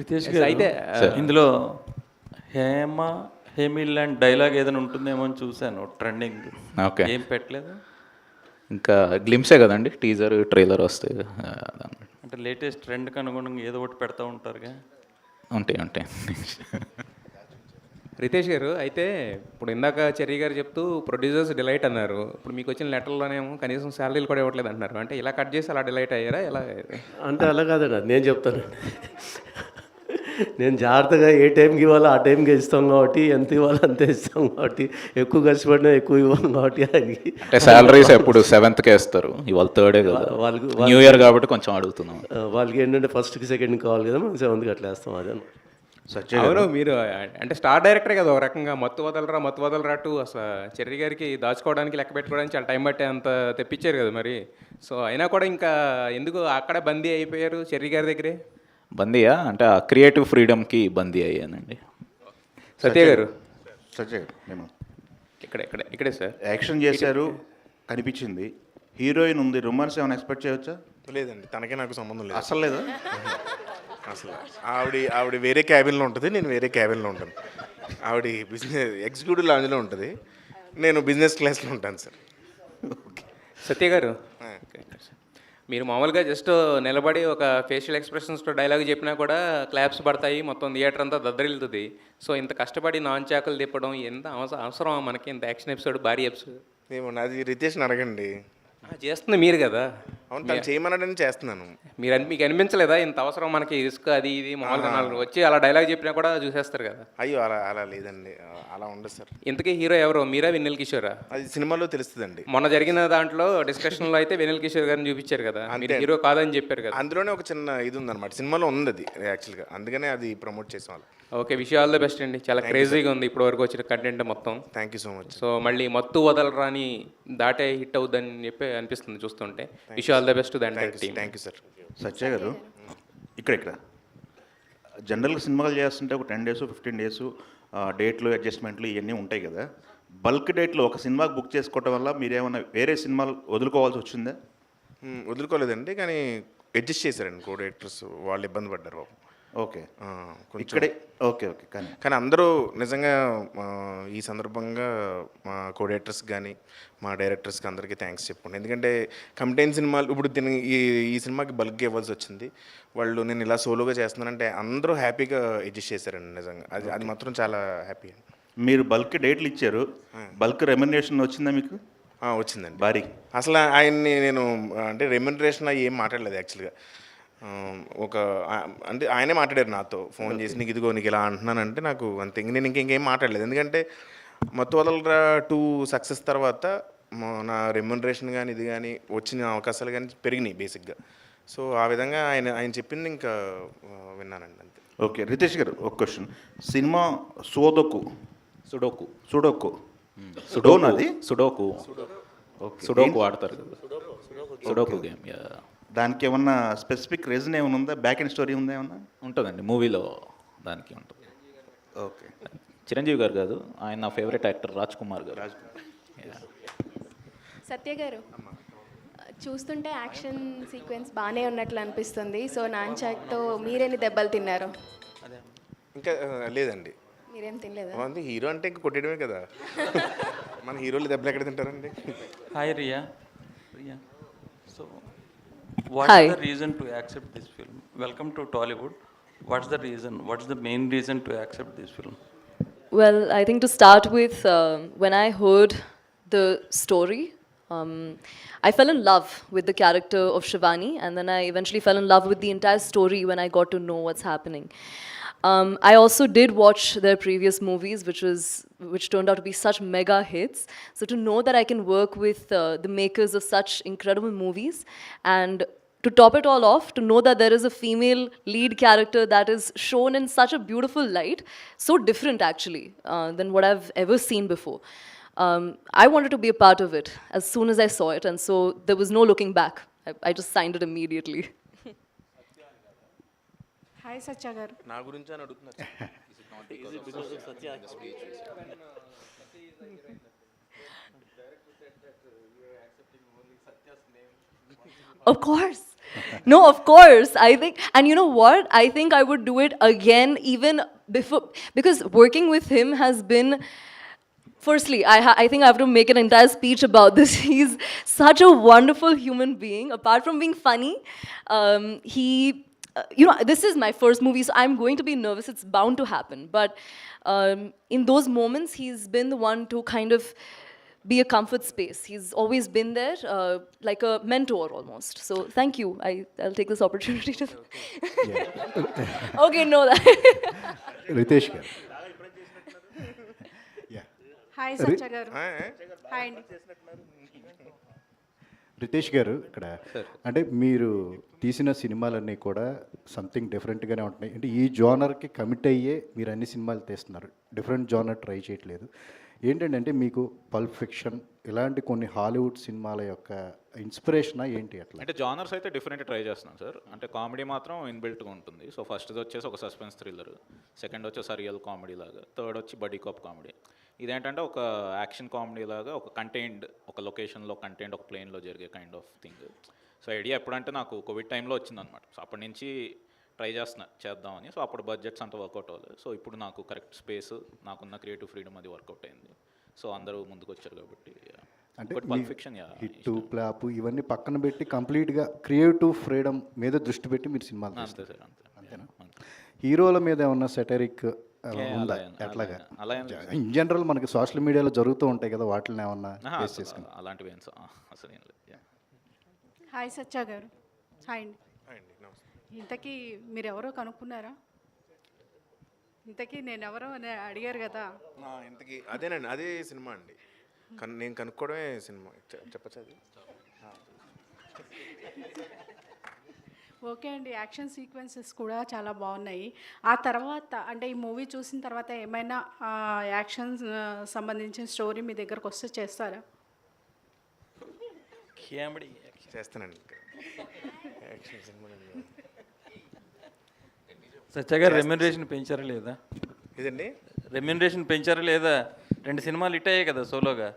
రితేష్ Yes, గారు, అయితే, ఇందులో హేమిల్ అండ్ డైలాగ్ ఏదైనా ఉంటుందేమో అని చూశాను ట్రెండింగ్. ఓకే. ఏం పెట్టలేదు ఇంకా గ్లిమ్సే కదండి, టీజర్ ట్రైలర్ వస్తాయి. అంటే లేటెస్ట్ ట్రెండ్కి అనుగుణంగా ఏదో ఒకటి పెడతా ఉంటారుగా. ఉంటాయి. రితేష్ గారు, అయితే ఇప్పుడు ఇందాక చెర్రీ గారు చెప్తూ ప్రొడ్యూసర్స్ డిలైట్ అన్నారు. ఇప్పుడు మీకు వచ్చిన లెటర్లోనేమో కనీసం శాలరీలు కూడా ఇవ్వట్లేదు అంటున్నారు. అంటే ఇలా కట్ చేసి అలా డిలైట్ అయ్యారా ఎలా? అంటే అలా కాదండి, అది నేను చెప్తానండి. నేను జాగ్రత్తగా ఏ టైంకి ఇవ్వాలో ఆ టైంకి ఇస్తాం కాబట్టి, ఎంత ఇవ్వాలో అంతే ఇస్తాం కాబట్టి, ఎక్కువ కష్టపడినా ఎక్కువ ఇవ్వం కాబట్టి ఆయనకి. అంటే శాలరీస్ ఎప్పుడు 7th ఇస్తారు, ఇవాళ 3rd కదా, వాళ్ళకి న్యూ ఇయర్ కాబట్టి కొంచెం అడుగుతున్నాం. వాళ్ళకి ఏంటంటే 1st 2nd కావాలి కదా, మనం 7th అట్లా వేస్తాం. అదే అవును, మీరు అంటే స్టార్ డైరెక్టరే కదా ఒక రకంగా. మత్తు వదలరా టూ అసలు చెర్రీ గారికి దాచుకోవడానికి లెక్క పెట్టుకోవడానికి చాలా టైం పట్టే అంత తెప్పించారు కదా మరి. సో అయినా కూడా ఇంకా ఎందుకు అక్కడే బందీ అయిపోయారు చెర్రీ గారి దగ్గరే? బందీయా అంటే ఆ క్రియేటివ్ ఫ్రీడమ్కి బందీ అయ్యానండి. సత్య గారు, మేము ఇక్కడే సార్ యాక్షన్ చేశారు కనిపించింది, హీరోయిన్ ఉంది, రొమాన్స్ ఏమైనా ఎక్స్పెక్ట్ చేయవచ్చా? లేదండి, తనకే నాకు సంబంధం లేదు అసలు లేదా? అసలు ఆవిడ వేరే క్యాబిన్లో ఉంటుంది, నేను వేరే క్యాబిన్లో ఉంటాను. ఆవిడ బిజినెస్ ఎగ్జిక్యూటివ్ లాంజ్లో ఉంటుంది, నేను బిజినెస్ క్లాస్లో ఉంటాను సార్. సత్య గారు, మీరు మామూలుగా జస్ట్ నిలబడి ఒక ఫేషియల్ ఎక్స్ప్రెషన్స్తో డైలాగ్ చెప్పినా కూడా క్లాప్స్ పడతాయి, మొత్తం థియేటర్ అంతా దద్దరిల్లుతుంది. సో ఇంత కష్టపడి నాన్ చాకులు తిప్పడం ఎంత అవసరం మనకి? ఇంత యాక్షన్ ఎపిసోడ్, భారీ ఎపిసోడ్ ఏమో అది రితేష్ని అడగండి. చేస్తుంది మీరు కదా. అవును, తను చేయమన్నాడని చేస్తున్నాను. మీకు అనిపించలేదా ఇంత అవసరం మనకి రిస్క్ అది ఇది? మామూలుగా నాలుగు వచ్చి అలా డైలాగ్ చెప్పినా కూడా చూసేస్తారు కదా. అయ్యో అలా లేదండి, అలా ఉండదు సార్. ఇంతకీ హీరో ఎవరు, మీరా వెన్నెల కిషోరా? అది సినిమాలో తెలుస్తుందండి. మొన్న జరిగిన దాంట్లో డిస్కషన్లో అయితే వెన్నెల కిషోర్ గారిని చూపించారు కదా, మీరు హీరో కాదని చెప్పారు కదా. అందులోనే ఒక చిన్న ఇది ఉందన్నమాట, సినిమాలో ఉంది అది యాక్చువల్గా, అందుకనే అది ప్రమోట్ చేసాం వాళ్ళు. Okay, wish all the best అండి. చాలా క్రేజీగా ఉంది ఇప్పటి వరకు వచ్చిన కంటెంట్ మొత్తం. Thank you so much. So మళ్ళీ మత్తు వదలరాని దాటే హిట్ అవుద్దని చెప్పి అనిపిస్తుంది చూస్తుంటే. విష్ ఆల్ ద బెస్ట్ దాని team. Thank you sir. Satya garu, ఇక్కడ జనరల్గా సినిమాలు చేస్తుంటే ఒక 10 days 15 days డేట్లు అడ్జస్ట్మెంట్లు ఇవన్నీ ఉంటాయి కదా. బల్క్ డేట్లో ఒక సినిమాకి బుక్ చేసుకోవటం వల్ల మీరేమన్నా వేరే సినిమాలు వదులుకోవాల్సి వచ్చిందా? వదులుకోలేదండి, కానీ అడ్జస్ట్ చేశారండి కో డైరెక్టర్స్, వాళ్ళు ఇబ్బంది పడ్డారు బాబు. ఓకే, ఇక్కడే ఓకే కానీ అందరూ నిజంగా ఈ సందర్భంగా మా కో డైరెక్టర్స్ కానీ మా డైరెక్టర్స్కి అందరికీ థ్యాంక్స్ చెప్పుకోండి. ఎందుకంటే కంటెంట్ సినిమాలు ఇప్పుడు ఈ సినిమాకి బల్క్గా ఇవ్వాల్సి వచ్చింది. వాళ్ళు నేను ఇలా సోలోగా చేస్తున్నానంటే అందరూ హ్యాపీగా అడ్జస్ట్ చేశారండి. నిజంగా అది మాత్రం చాలా హ్యాపీ. మీరు బల్క్ డేట్లు ఇచ్చారు, బల్క్ రెమ్యునరేషన్ వచ్చిందా మీకు? వచ్చిందండి భారీ. అసలు ఆయన్ని నేను అంటే రెమ్యునరేషన్ ఏం మాట్లాడలేదు యాక్చువల్గా. అంటే ఆయనే మాట్లాడారు నాతో ఫోన్ చేసి, నీకు ఇదిగో నీకు ఇలా అంటున్నానంటే నాకు అంతే, నేను ఇంకేం మాట్లాడలేదు. ఎందుకంటే మత్తు వదలరా 2 సక్సెస్ తర్వాత నా రెమ్యునరేషన్ కానీ ఇది కానీ వచ్చిన అవకాశాలు కానీ పెరిగినాయి బేసిక్గా. సో ఆ విధంగా ఆయన చెప్పింది ఇంకా విన్నానండి అంతే. ఓకే, రితేష్ గారు ఒక క్వశ్చన్. సినిమా సుడోకు ఆడతారు కదా, సుడోకు గేమ్. దానికి ఏమన్నా స్పెసిఫిక్ రీజన్ ఏమైనా ఉందా? బ్యాక్ అండ్ స్టోరీ ఉందా ఏమన్నా? ఉంటుందండి మూవీలో, దానికి ఉంటుంది. ఓకే, చిరంజీవి గారు కాదు, ఆయన నా ఫేవరెట్ యాక్టర్ రాజ్ కుమార్ గారు. సత్య గారు, చూస్తుంటే యాక్షన్ సీక్వెన్స్ బాగానే ఉన్నట్లు అనిపిస్తుంది. సో నాన్ చాక్తో మీరేని దెబ్బలు తిన్నారు? ఇంకా లేదండి, మీరేం తినలేదా? అంటే హీరో అంటే ఇంకా కొట్టేయడమే కదా, మన హీరోలు దెబ్బలు ఎక్కడ తింటారండి? Hi Riya. So what's the reason to accept this film? Welcome to Tollywood. What's the reason? What's the main reason to accept this film? Well, I think to start with, when I heard the story, I fell in love with the character of Shivani, and then I eventually fell in love with the entire story when I got to know what's happening. I also did watch their previous movies, which turned out to be such mega hits. So to know that I can work with the makers of such incredible movies, and to top it all off, to know that there is a female lead character that is shown in such a beautiful light, so different actually than what I've ever seen before. I wanted to be a part of it as soon as I saw it, and so there was no looking back. I just signed it immediately. Hi Satya garu. నా గురించి అని అడుగుతున్నారు. Of course. No, of course. I think, and you know what? I think I would do it again even before, because working with him has been. Firstly, I think I have to make an entire speech about this. He's such a wonderful human being. Apart from being funny, he, you know, this is my first movie, so I'm going to be nervous. It's bound to happen. But in those moments, he's been the one to kind of be a comfort space. He's always been there, like a mentor almost. So thank you. I'll take this opportunity to. Okay, no, that. Riteish గారు. Hi Satya గారు. Hi అండి. రితేష్ గారు, ఇక్కడ అంటే మీరు తీసిన సినిమాలన్నీ కూడా సంథింగ్ డిఫరెంట్గానే ఉంటున్నాయి. అంటే ఈ జోనర్కి కమిట్ అయ్యే మీరు అన్ని సినిమాలు తీస్తున్నారు, డిఫరెంట్ జోనర్ ట్రై చేయట్లేదు. ఏంటంటే మీకు పల్ప్ ఫిక్షన్ ఇలాంటి కొన్ని హాలీవుడ్ సినిమాల యొక్క ఇన్స్పిరేషనా ఏంటి అట్లా? అంటే జానర్స్ అయితే డిఫరెంట్ ట్రై చేస్తున్నాం సార్. అంటే కామెడీ మాత్రం ఇన్బిల్ట్గా ఉంటుంది. సో ఫస్ట్ది వచ్చేసి ఒక సస్పెన్స్ థ్రిల్లర్, సెకండ్ వచ్చేసి రియల్ కామెడీ లాగా, థర్డ్ వచ్చి బడీ కాప్ కామెడీ. ఇదేంటంటే ఒక యాక్షన్ కామెడీ లాగా, ఒక కంటైన్డ్, ఒక లొకేషన్లో కంటైన్డ్, ఒక ప్లేన్లో జరిగే kind of thing. So idea ఎప్పుడంటే నాకు కోవిడ్ టైంలో వచ్చిందనమాట. సో అప్పటి నుంచి ట్రై చేద్దామని. సో అప్పుడు బడ్జెట్స్ అంతా వర్కౌట్ అవ్వలేదు. సో ఇప్పుడు నాకు కరెక్ట్ స్పేస్, నాకున్న క్రియేటివ్ ఫ్రీడమ్ అది వర్కౌట్ అయింది. సో అందరూ ముందుకు వచ్చారు కాబట్టి. అంటే హిట్ ఫ్లాప్ ఇవన్నీ పక్కన పెట్టి కంప్లీట్గా క్రియేటివ్ ఫ్రీడమ్ మీద దృష్టి పెట్టి మీరు సినిమాలు అంతే సార్, అంతేనా? హీరోల మీద ఏమన్నా సెటరిక్ ఉందా ఎట్లాగా? ఇన్ జనరల్ మనకి సోషల్ మీడియాలో జరుగుతూ ఉంటాయి కదా, వాటిని ఏమన్నా ఫేస్ చేసుకుని అలాంటివి ఏం అసలు ఏం లేదు. హాయ్ సత్య గారు. హాయ్ అండి. ఇంతకీ మీరు ఎవరో కనుక్కున్నారా? ఇంతకీ నేను ఎవరో అని అడిగారు కదా. ఇంతకీ అదేనండి, అదే సినిమా అండి. నేను కనుక్కోవడమే సినిమా. చెప్పచ్చు అది. ఓకే అండి. యాక్షన్ సీక్వెన్సెస్ కూడా చాలా బాగున్నాయి. ఆ తర్వాత అంటే ఈ మూవీ చూసిన తర్వాత ఏమైనా యాక్షన్ సంబంధించిన స్టోరీ మీ దగ్గరకు వస్తే చేస్తారా? చేస్తానండి. యాక్షన్ సినిమా సత్య గారు రెమ్యూనరేషన్ పెంచారా లేదా? ఇదండి రెమ్యూనరేషన్ పెంచారా లేదా? 2 సినిమాలు హిట్ అయ్యాయి కదా సోలోగా.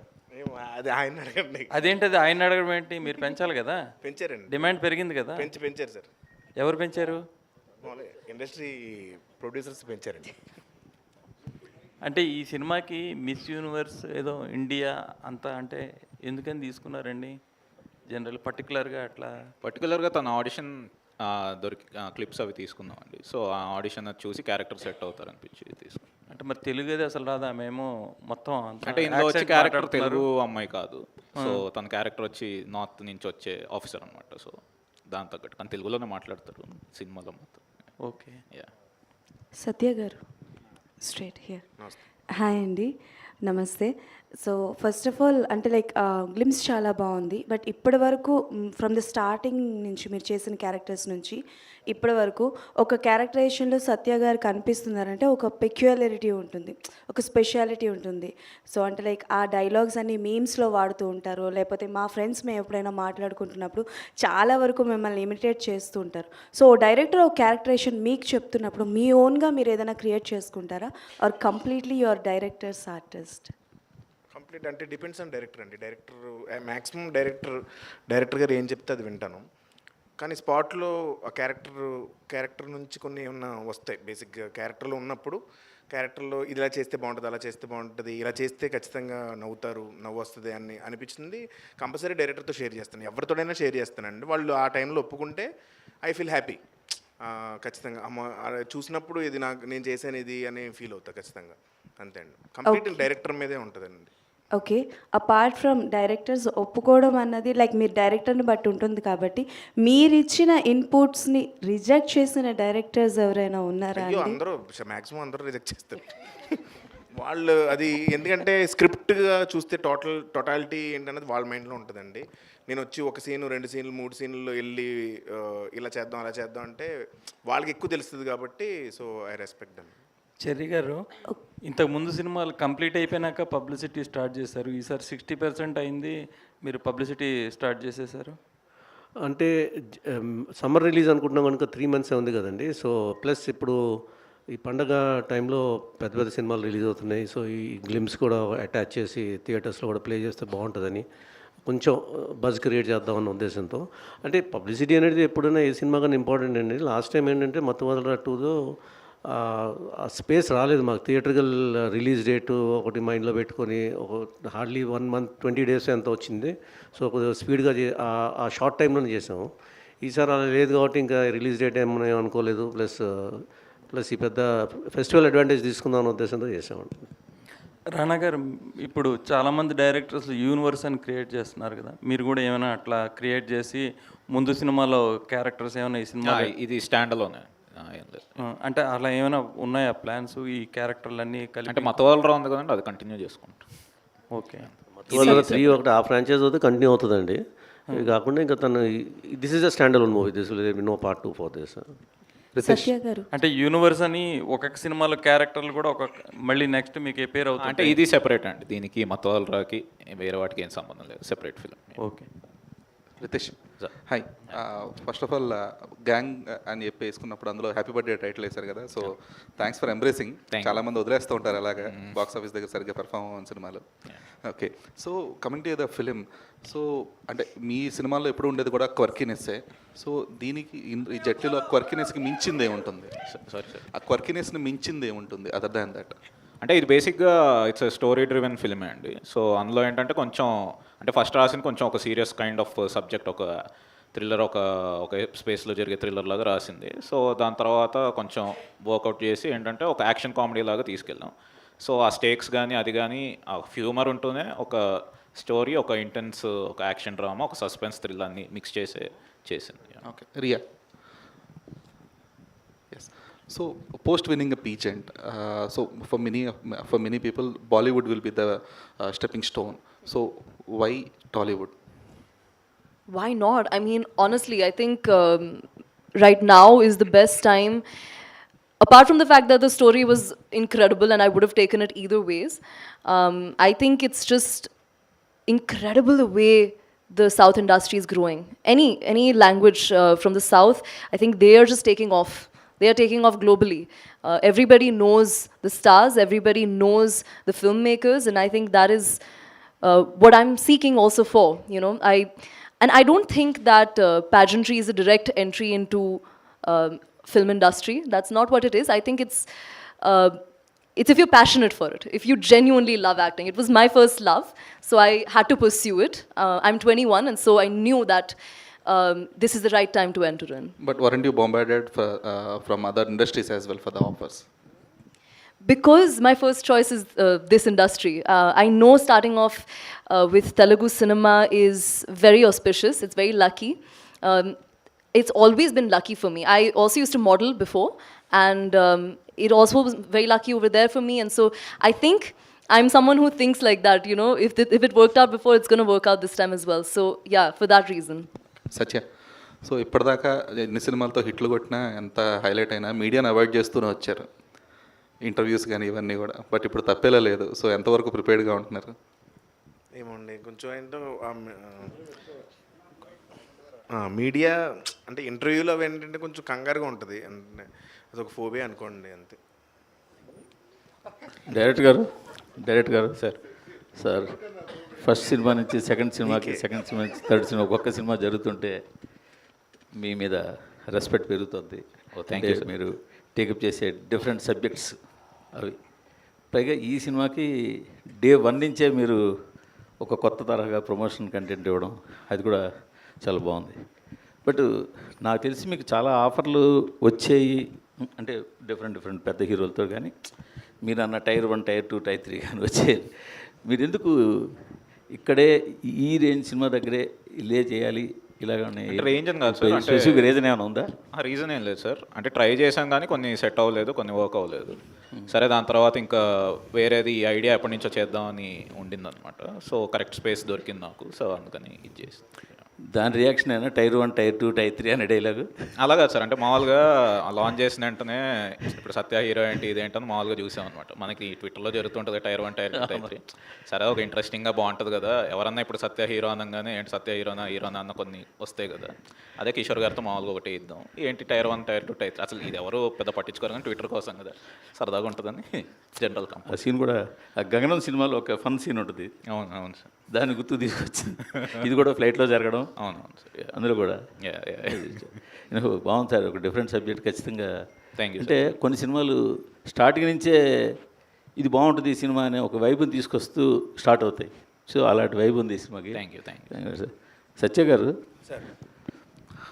అది ఆయన అడగండి. అదేంటది ఆయన అడగడం ఏంటి? మీరు పెంచాలి కదా. పెంచారండి, డిమాండ్ పెరిగింది కదా. పెంచారు సార్. ఎవరు పెంచారు? ఇండస్ట్రీ ప్రొడ్యూసర్స్ పెంచారండి. అంటే ఈ సినిమాకి మిస్ యూనివర్స్ ఏదో ఇండియా అంతా అంటే ఎందుకని తీసుకున్నారండి? జనరల్ పర్టికులర్గా తన ఆడిషన్ క్లిప్స్ అవి తీసుకుందామండి. సో ఆ ఆడిషన్ చూసి క్యారెక్టర్ సెట్ అవుతారు అనిపించి తీసుకున్నాం. అంటే మరి తెలుగు అది అసలు రాదా? మేము మొత్తం అంటే ఇందులో వచ్చే క్యారెక్టర్ తెలుగు అమ్మాయి కాదు. సో తన క్యారెక్టర్ వచ్చి నార్త్ నుంచి వచ్చే ఆఫీసర్ అనమాట. సో దాని తగ్గట్టు కానీ తెలుగులోనే మాట్లాడతారు సినిమాలో మొత్తం. ఓకే. యా. సత్య గారు, స్ట్రేట్ హియర్. హాయ్ అండి, నమస్తే. సో ఫస్ట్ ఆఫ్ ఆల్ అంటే లైక్ గ్లిమ్స్ చాలా బాగుంది. బట్ ఇప్పటి వరకు ఫ్రమ్ ద స్టార్టింగ్ నుంచి మీరు చేసిన క్యారెక్టర్స్ నుంచి ఇప్పటి వరకు ఒక క్యారెక్టరైజేషన్లో సత్య గారు కనిపిస్తున్నారంటే ఒక పెక్యులారిటీ ఉంటుంది, ఒక స్పెషాలిటీ ఉంటుంది. సో అంటే లైక్ ఆ డైలాగ్స్ అన్ని మీమ్స్లో వాడుతూ ఉంటారు, లేకపోతే మా ఫ్రెండ్స్ మేము ఎప్పుడైనా మాట్లాడుకుంటున్నప్పుడు చాలా వరకు మిమ్మల్ని ఇమిటేట్ చేస్తూ ఉంటారు. సో డైరెక్టర్ ఒక క్యారెక్టరైజేషన్ మీకు చెప్తున్నప్పుడు మీ ఓన్గా మీరు ఏదైనా క్రియేట్ చేసుకుంటారా, or completely your directors artist? Complete అంటే డిపెండ్స్ ఆన్ డైరెక్టర్ అండి. మ్యాక్సిమం డైరెక్టర్ గారు ఏం చెప్తే అది వింటాను. కానీ స్పాట్లో ఆ క్యారెక్టర్ నుంచి కొన్ని ఏమన్నా వస్తాయి. బేసిక్గా క్యారెక్టర్లో ఉన్నప్పుడు క్యారెక్టర్లో ఇలా చేస్తే బాగుంటుంది, అలా చేస్తే బాగుంటుంది, ఇలా చేస్తే ఖచ్చితంగా నవ్వు వస్తుంది అని అనిపించింది కంపల్సరీ డైరెక్టర్తో షేర్ చేస్తాను. ఎవరితోడైనా షేర్ చేస్తానండి. వాళ్ళు ఆ టైంలో ఒప్పుకుంటే ఐ ఫీల్ హ్యాపీ. ఖచ్చితంగా చూసినప్పుడు ఇది నేను చేశాను ఇది అని ఫీల్ అవుతా ఖచ్చితంగా. అంతే అండి. కంప్లీట్ డైరెక్టర్ మీదే ఉంటుందండి. ఓకే. అపార్ట్ ఫ్రమ్ డైరెక్టర్స్ ఒప్పుకోవడం అన్నది లైక్ మీరు డైరెక్టర్ని బట్టి ఉంటుంది కాబట్టి, మీరిచ్చిన ఇన్పుట్స్‌ని రిజెక్ట్ చేసిన డైరెక్టర్స్ ఎవరైనా ఉన్నారా అయ్యో అండి? అందరూ మ్యాక్సిమం అందరూ రిజెక్ట్ చేస్తారు. వాళ్ళు అది ఎందుకంటే స్క్రిప్ట్గా చూస్తే టోటాలిటీ ఏంటనేది వాళ్ళ మైండ్లో ఉంటుందండి. నేను వచ్చి ఒక సీను 2 సీన్లు 3 సీన్లలో వెళ్ళి ఇలా చేద్దాం అలా చేద్దాం అంటే వాళ్ళకి ఎక్కువ తెలుస్తుంది కాబట్టి so I respect them. Cherry గారు, ఇంతకు ముందు సినిమాలు కంప్లీట్ అయిపోయినాక పబ్లిసిటీ స్టార్ట్ చేశారు. ఈసారి 60% అయింది, మీరు పబ్లిసిటీ స్టార్ట్ చేసేసారు. అంటే సమ్మర్ రిలీజ్ అనుకుంటున్నాం కనుక 3 months ఉంది కదండి. సో ప్లస్ ఇప్పుడు ఈ పండగ టైంలో పెద్ద పెద్ద సినిమాలు రిలీజ్ అవుతున్నాయి. సో ఈ గ్లిమ్స్ కూడా అటాచ్ చేసి థియేటర్స్లో కూడా ప్లే చేస్తే బాగుంటుందని కొంచెం బజ్ క్రియేట్ చేద్దామన్న ఉద్దేశంతో. అంటే పబ్లిసిటీ అనేది ఎప్పుడైనా ఏ సినిమా కానీ ఇంపార్టెంట్ అండి. లాస్ట్ టైం ఏంటంటే మత్తువదల 2దో ఆ స్పేస్ రాలేదు మాకు. థియేటర్కల్ రిలీజ్ డేటు ఒకటి మైండ్లో పెట్టుకొని ఒక హార్డ్లీ 1 month 20 days ఎంత వచ్చింది. సో కొద్దిగా స్పీడ్గా ఆ షార్ట్ టైంలోనే చేసాము. ఈసారి అలా లేదు కాబట్టి ఇంకా రిలీజ్ డేట్ ఏమన్నా అనుకోలేదు. ప్లస్ ఈ పెద్ద ఫెస్టివల్ అడ్వాంటేజ్ తీసుకుందాం అనే ఉద్దేశంతో చేసామండి. రానా గారు, ఇప్పుడు చాలామంది డైరెక్టర్స్ యూనివర్స్ అని క్రియేట్ చేస్తున్నారు కదా, మీరు కూడా ఏమైనా అట్లా క్రియేట్ చేసి ముందు సినిమాలో క్యారెక్టర్స్ ఏమైనా ఈ సినిమా ఇది స్టాండ్లోనే అంటే అలా ఏమైనా ఉన్నాయా ప్లాన్స్? ఈ క్యారెక్టర్లన్నీ కలిపి అంటే మతవాళ్ళ ఉంది కదండి, అది కంటిన్యూ చేసుకుంటాం. ఓకే. మత్తువదల 3 ఒకటి ఆ ఫ్రాంచైజ్ అవుతే కంటిన్యూ అవుతుందండి. ఇది కాకుండా ఇంకా తను this is a stand alone movie. This will be no part 2 for this. Satya garu, అంటే యూనివర్స్ అని ఒక్కొక్క సినిమాలో క్యారెక్టర్లు కూడా మళ్ళీ నెక్స్ట్ మీకు ఏ పేరు అవుతుంది? అంటే ఇది సెపరేట్ అండి, దీనికి మతవాళ్ళకి వేరే వాటికి ఏం సంబంధం లేదు, separate film. Okay. Ritesh, hi. First of all gang అని చెప్పి వేసుకున్నప్పుడు అందులో హ్యాపీ బర్త్డే టైటిల్ వేశారు కదా, సో థ్యాంక్స్ ఫర్ ఎంబ్రేసింగ్. చాలామంది వదిలేస్తూ ఉంటారు అలాగా బాక్స్ ఆఫీస్ దగ్గర సరిగ్గా పెర్ఫార్మ్ అవ్వని సినిమాలు. Okay, so coming to the film, so అంటే మీ సినిమాలో ఎప్పుడు ఉండేది కూడా క్వర్కీనెస్సే. సో దీనికి ఈ జట్లీలో క్వర్కీనెస్కి మించింది ఏముంటుంది? సారీ సార్, ఆ క్వర్కీనెస్ని మించింది ఏముంటుంది అదర్ దాన్ దట్? అంటే ఇది బేసిక్గా ఇట్స్ స్టోరీ డ్రివెన్ ఫిల్మే అండి. సో అందులో ఏంటంటే కొంచెం అంటే ఫస్ట్ రాసిన కొంచెం ఒక సీరియస్ కైండ్ ఆఫ్ సబ్జెక్ట్, ఒక థ్రిల్లర్, ఒక స్పేస్లో జరిగే థ్రిల్లర్ లాగా రాసింది. సో దాని తర్వాత కొంచెం వర్కౌట్ చేసి ఏంటంటే ఒక యాక్షన్ కామెడీ లాగా తీసుకెళ్ళాం. సో ఆ స్టేక్స్ కానీ అది కానీ ఆ హ్యూమర్ ఉంటూనే ఒక స్టోరీ, ఒక ఇంటెన్స్, ఒక యాక్షన్ డ్రామా, ఒక సస్పెన్స్ థ్రిల్ అన్ని మిక్స్ చేసింది. Okay, Riya. Yes, so post winning a pageant, so for many people Bollywood will be the stepping stone. So why Tollywood? Why not? I mean, honestly, I think right now is the best time. Apart from the fact that the story was incredible and I would have taken it either ways, I think it's just incredible the way the South industry is growing. Any language from the South, I think they are just taking off. They are taking off globally. Everybody knows the stars, everybody knows the filmmakers, and I think that is what I'm seeking also for, you know. I don't think that pageantry is a direct entry into film industry. That's not what it is. I think it's if you're passionate for it, if you genuinely love acting. It was my first love, so I had to pursue it. I'm 21, and so I knew that this is the right time to enter in. But weren't you bombarded from other industries as well for the offers? Because my first choice is this industry. I know starting off with Telugu cinema is very auspicious. It's very lucky. It's always been lucky for me. I also used to model before, and it also was very lucky over there for me. And so I think I'm someone who thinks like that. You know, if it worked out before, it's going to work out this time as well. So yeah, for that reason. Satya, so ఇప్పటిదాకా ఎన్ని సినిమాలతో హిట్లు కొట్టినా, ఎంత highlight అయినా మీడియాని avoid చేస్తూనే వచ్చారు, ఇంటర్వ్యూస్ కానీ ఇవన్నీ కూడా. బట్ ఇప్పుడు తప్పేలా లేదు. సో ఎంతవరకు ప్రిపేర్డ్గా ఉంటున్నారు? ఏమండి కొంచెం ఏంటో మీడియా అంటే ఇంటర్వ్యూలో అవి ఏంటంటే కొంచెం కంగారుగా ఉంటుంది, అంటే అదొక ఫోబియా అనుకోండి అంతే. డైరెక్ట్ గారు సార్ ఫస్ట్ సినిమా నుంచి సెకండ్ సినిమాకి, సెకండ్ సినిమా నుంచి థర్డ్ సినిమా, ఒక్కొక్క సినిమా జరుగుతుంటే మీ మీద రెస్పెక్ట్ పెరుగుతుంది. Thank you. మీరు టేకప్ చేసే డిఫరెంట్ సబ్జెక్ట్స్ అవి, పైగా ఈ సినిమాకి డే 1 నుంచే మీరు ఒక కొత్త తరహా ప్రమోషన్ కంటెంట్ ఇవ్వడం, అది కూడా చాలా బాగుంది. బట్ నాకు తెలిసి మీకు చాలా ఆఫర్లు వచ్చాయి, అంటే డిఫరెంట్ పెద్ద హీరోలతో, కానీ మీరు అన్న టైర్ 1, టైర్ 2, టైర్ 3 కానీ వచ్చేది. మీరు ఎందుకు ఇక్కడే ఈ రేంజ్ సినిమా దగ్గరే ఇల్లే చేయాలి ఇలాగనే రేంజ్ అని కాదు సార్, అంటే స్పెసిఫిక్ రీజన్ ఏమైనా ఉందా? రీజన్ ఏం లేదు సార్, అంటే ట్రై చేసాం కానీ కొన్ని సెట్ అవ్వలేదు, కొన్ని వర్క్ అవ్వలేదు. సరే దాని తర్వాత ఇంకా వేరేది ఈ ఐడియా ఎప్పటి నుంచో చేద్దామని ఉండిందనమాట. సో కరెక్ట్ స్పేస్ దొరికింది నాకు, సో అందుకని ఇది చేసి. దాని రియాక్షన్ అయినా టైర్ 1, టైర్ 2, టైర్ 3 అనే డైలాగు అలా కాదు సార్, అంటే మామూలుగా లాంచ్ చేసిన వెంటనే ఇప్పుడు సత్య హీరో ఏంటి ఇదేంటని మామూలుగా చూసాం అనమాట. మనకి ట్విట్టర్లో జరుగుతుంటుంది టైర్ 1, టైర్ 2, టైర్ 3. సరే ఒక ఇంట్రెస్టింగ్గా బాగుంటుంది కదా, ఎవరన్నా ఇప్పుడు సత్య హీరో అనగానే ఏంటి సత్య హీరోనా అన్న కొన్ని వస్తాయి కదా. అదే కిషోర్ గారితో మామూలుగా ఒకటి ఇద్దాం, ఏంటి టైర్ 1, టైర్ 2, టైర్ 3, అసలు ఇది ఎవరు పెద్ద పట్టించుకోరు కానీ ట్విట్టర్ కోసం కదా, సరదాగా ఉంటుందని జనరల్ కంపెనీ. ఆ సీన్ కూడా ఆ గగనం సినిమాలో ఒక ఫన్ సీన్ ఉంటుంది. అవును అవును సార్, దాన్ని గుర్తు తీసుకొచ్చింది. ఇది కూడా ఫ్లైట్లో జరగడం. అవునవును సార్, అందులో కూడా బాగుంది సార్, ఒక డిఫరెంట్ సబ్జెక్ట్ ఖచ్చితంగా. Thank you. అంటే కొన్ని సినిమాలు స్టార్టింగ్ నుంచే ఇది బాగుంటుంది ఈ సినిమా అనే ఒక వైబుని తీసుకొస్తూ స్టార్ట్ అవుతాయి. సో అలాంటి వైబ్ ఉంది ఈ సినిమాకి. Thank you sir. సత్య గారు,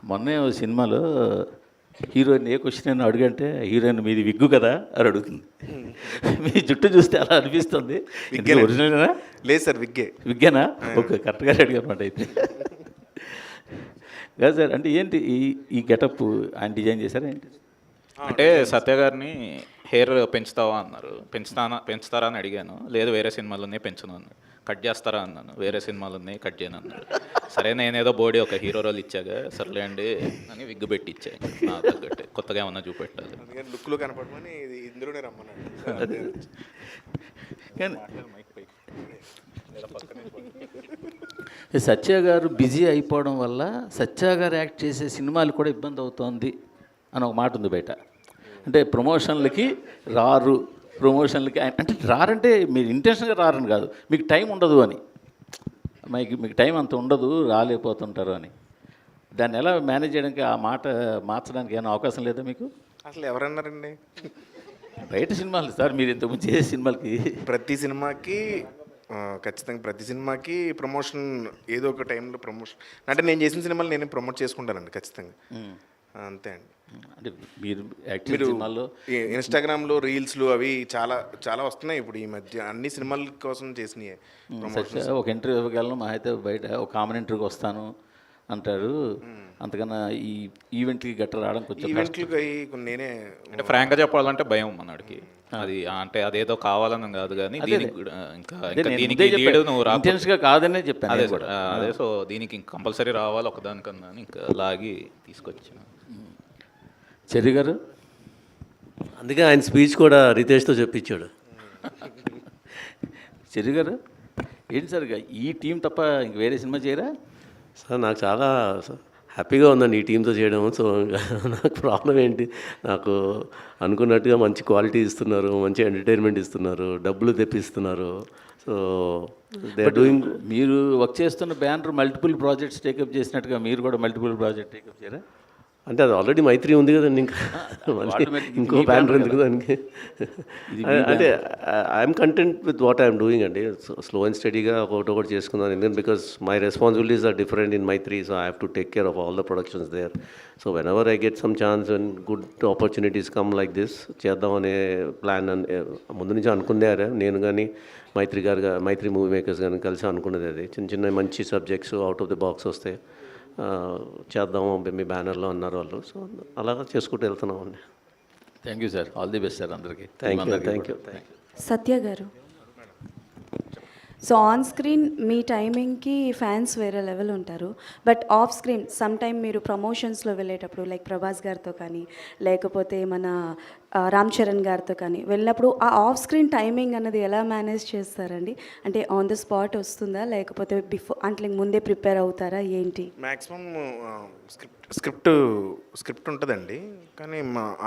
మొన్నే ఓ సినిమాలో హీరోయిన్ ఏ క్వశ్చన్ అయినా అడుగంటే హీరోయిన్ మీది విగ్గు కదా అని అడుగుతుంది. మీ జుట్టు చూస్తే అలా అనిపిస్తుంది. ఒరిజినల్నా? లేదు సార్, విగ్గేనా? ఓకే, కరెక్ట్గా అడిగారన్నమాట అయితే. కాదు సార్, అంటే ఏంటి ఈ గెటప్ ఆయన డిజైన్ చేశారా ఏంటి? అంటే సత్య గారిని హెయిర్ పెంచుతావా అన్నారు, పెంచుతారా అని అడిగాను. లేదు వేరే సినిమాలు ఉన్నాయి పెంచును అన్నాడు. కట్ చేస్తారా అన్నాను, వేరే సినిమాలు ఉన్నాయి కట్ చేయను అన్నాడు. సరే నేనేదో బోడీ ఒక హీరో రోల్ ఇచ్చాగా, సర్లే అండి అని విగ్గు పెట్టి ఇచ్చాను. నాకు తగ్గట్టే కొత్తగా ఏమన్నా చూపెట్టాలి, లుక్లో కనపడమని ఇందులోనే రమ్మన్నాడు. కానీ సత్య గారు బిజీ అయిపోవడం వల్ల సత్య గారు యాక్ట్ చేసే సినిమాలు కూడా ఇబ్బంది అవుతోంది అని ఒక మాట ఉంది బయట. అంటే ప్రమోషన్లకి రారు, ప్రమోషన్లకి అంటే రారంటే మీరు ఇంటెన్షన్గా రారని కాదు, మీకు టైం ఉండదు అని. మీకు టైం అంత ఉండదు, రాలేకపోతుంటారు అని. దాన్ని ఎలా మేనేజ్ చేయడానికి, ఆ మాట మార్చడానికి ఏమైనా అవకాశం లేదా మీకు? అసలు ఎవరన్నారండి? బయట సినిమాలు సార్, మీరు ఇంతకుముందు చేసే సినిమాలకి ఖచ్చితంగా ప్రతి సినిమాకి ప్రమోషన్ ఏదో ఒక టైంలో ప్రమోషన్. అంటే నేను చేసిన సినిమాలు నేను ప్రమోట్ చేసుకుంటానండి ఖచ్చితంగా, అంతే అండి. అంటే మీరు సినిమాల్లో ఇన్స్టాగ్రామ్లో రీల్స్లు అవి చాలా చాలా వస్తున్నాయి ఇప్పుడు ఈ మధ్య, అన్ని సినిమాల కోసం చేసినాయి. ఒక ఇంటర్వ్యూకి వెళ్ళను, మా అయితే బయట ఒక కామన్ ఇంటర్వ్యూకి వస్తాను అంటారు. అంతకన్నా ఈ ఈవెంట్కి గట్ట రావడం కొంచెం ఈవెంట్లకి నేనే అంటే ఫ్రాంక్గా చెప్పాలంటే భయం మనడికి. అది అంటే అదేదో కావాలని కాదు కానీ దీనికి కూడా ఇంకా దీనికి లీడ్ నువ్వు ఇంటెన్స్గా కాదనే చెప్పాను. అదే సార్, అదే. సో దీనికి కంపల్సరీ రావాలి ఒకదానికన్నా ఇంకా లాగి తీసుకొచ్చాను. చెర్రి గారు, అందుకే ఆయన స్పీచ్ కూడా రితేష్తో చెప్పించాడు. చెర్రి గారు ఏంటి సార్, ఈ టీం తప్ప ఇంక వేరే సినిమా చేయరా? సార్ నాకు చాలా హ్యాపీగా ఉందండి ఈ టీంతో చేయడం. సో నాకు ప్రాబ్లం ఏంటి, నాకు అనుకున్నట్టుగా మంచి క్వాలిటీ ఇస్తున్నారు, మంచి ఎంటర్టైన్మెంట్ ఇస్తున్నారు, డబ్బులు తెప్పిస్తున్నారు. So they are doing. మీరు వర్క్ చేస్తున్న బ్యానర్ మల్టిపుల్ ప్రాజెక్ట్స్ టేకప్ చేసినట్టుగా మీరు కూడా మల్టిపుల్ ప్రాజెక్ట్ టేకప్ చేయరా? అంటే అది ఆల్రెడీ మైత్రి ఉంది కదండి, ఇంకా ఇంకో బ్యానర్ ఎందుకు దానికి? అంటే I'm content with what I'm doing అండి. స్లో అండ్ స్టడీగా ఒకటి చేసుకున్నాను. ఎందుకంటే because my responsibilities are different in Mythri, so I have to take care of all the productions there. So whenever I get some chance and good opportunities come like this, చేద్దామనే plan ముందు నుంచి అనుకున్నారే. నేను కానీ మైత్రి movie makers కానీ కలిసి అనుకున్నది అది. చిన్న చిన్న మంచి subjects out of the box వస్తాయి, చేద్దాము మీ బ్యానర్లో అన్నారు వాళ్ళు. సో అలాగా చేసుకుంటూ వెళ్తున్నాం అండి. Thank you sir, all the best sir అందరికీ. Thank you. Satya garu, so on screen మీ టైమింగ్కి ఫ్యాన్స్ వేరే లెవెల్ ఉంటారు, but off screen some time మీరు ప్రమోషన్స్లో వెళ్ళేటప్పుడు లైక్ ప్రభాస్ గారితో కానీ లేకపోతే మన రామ్ చరణ్ గారితో కానీ వెళ్ళినప్పుడు ఆ ఆఫ్ స్క్రీన్ టైమింగ్ అన్నది ఎలా మేనేజ్ చేస్తారండి? అంటే ఆన్ ద స్పాట్ వస్తుందా లేకపోతే అంటే ముందే ప్రిపేర్ అవుతారా ఏంటి? మ్యాక్సిమం స్క్రిప్ట్ ఉంటుందండి, కానీ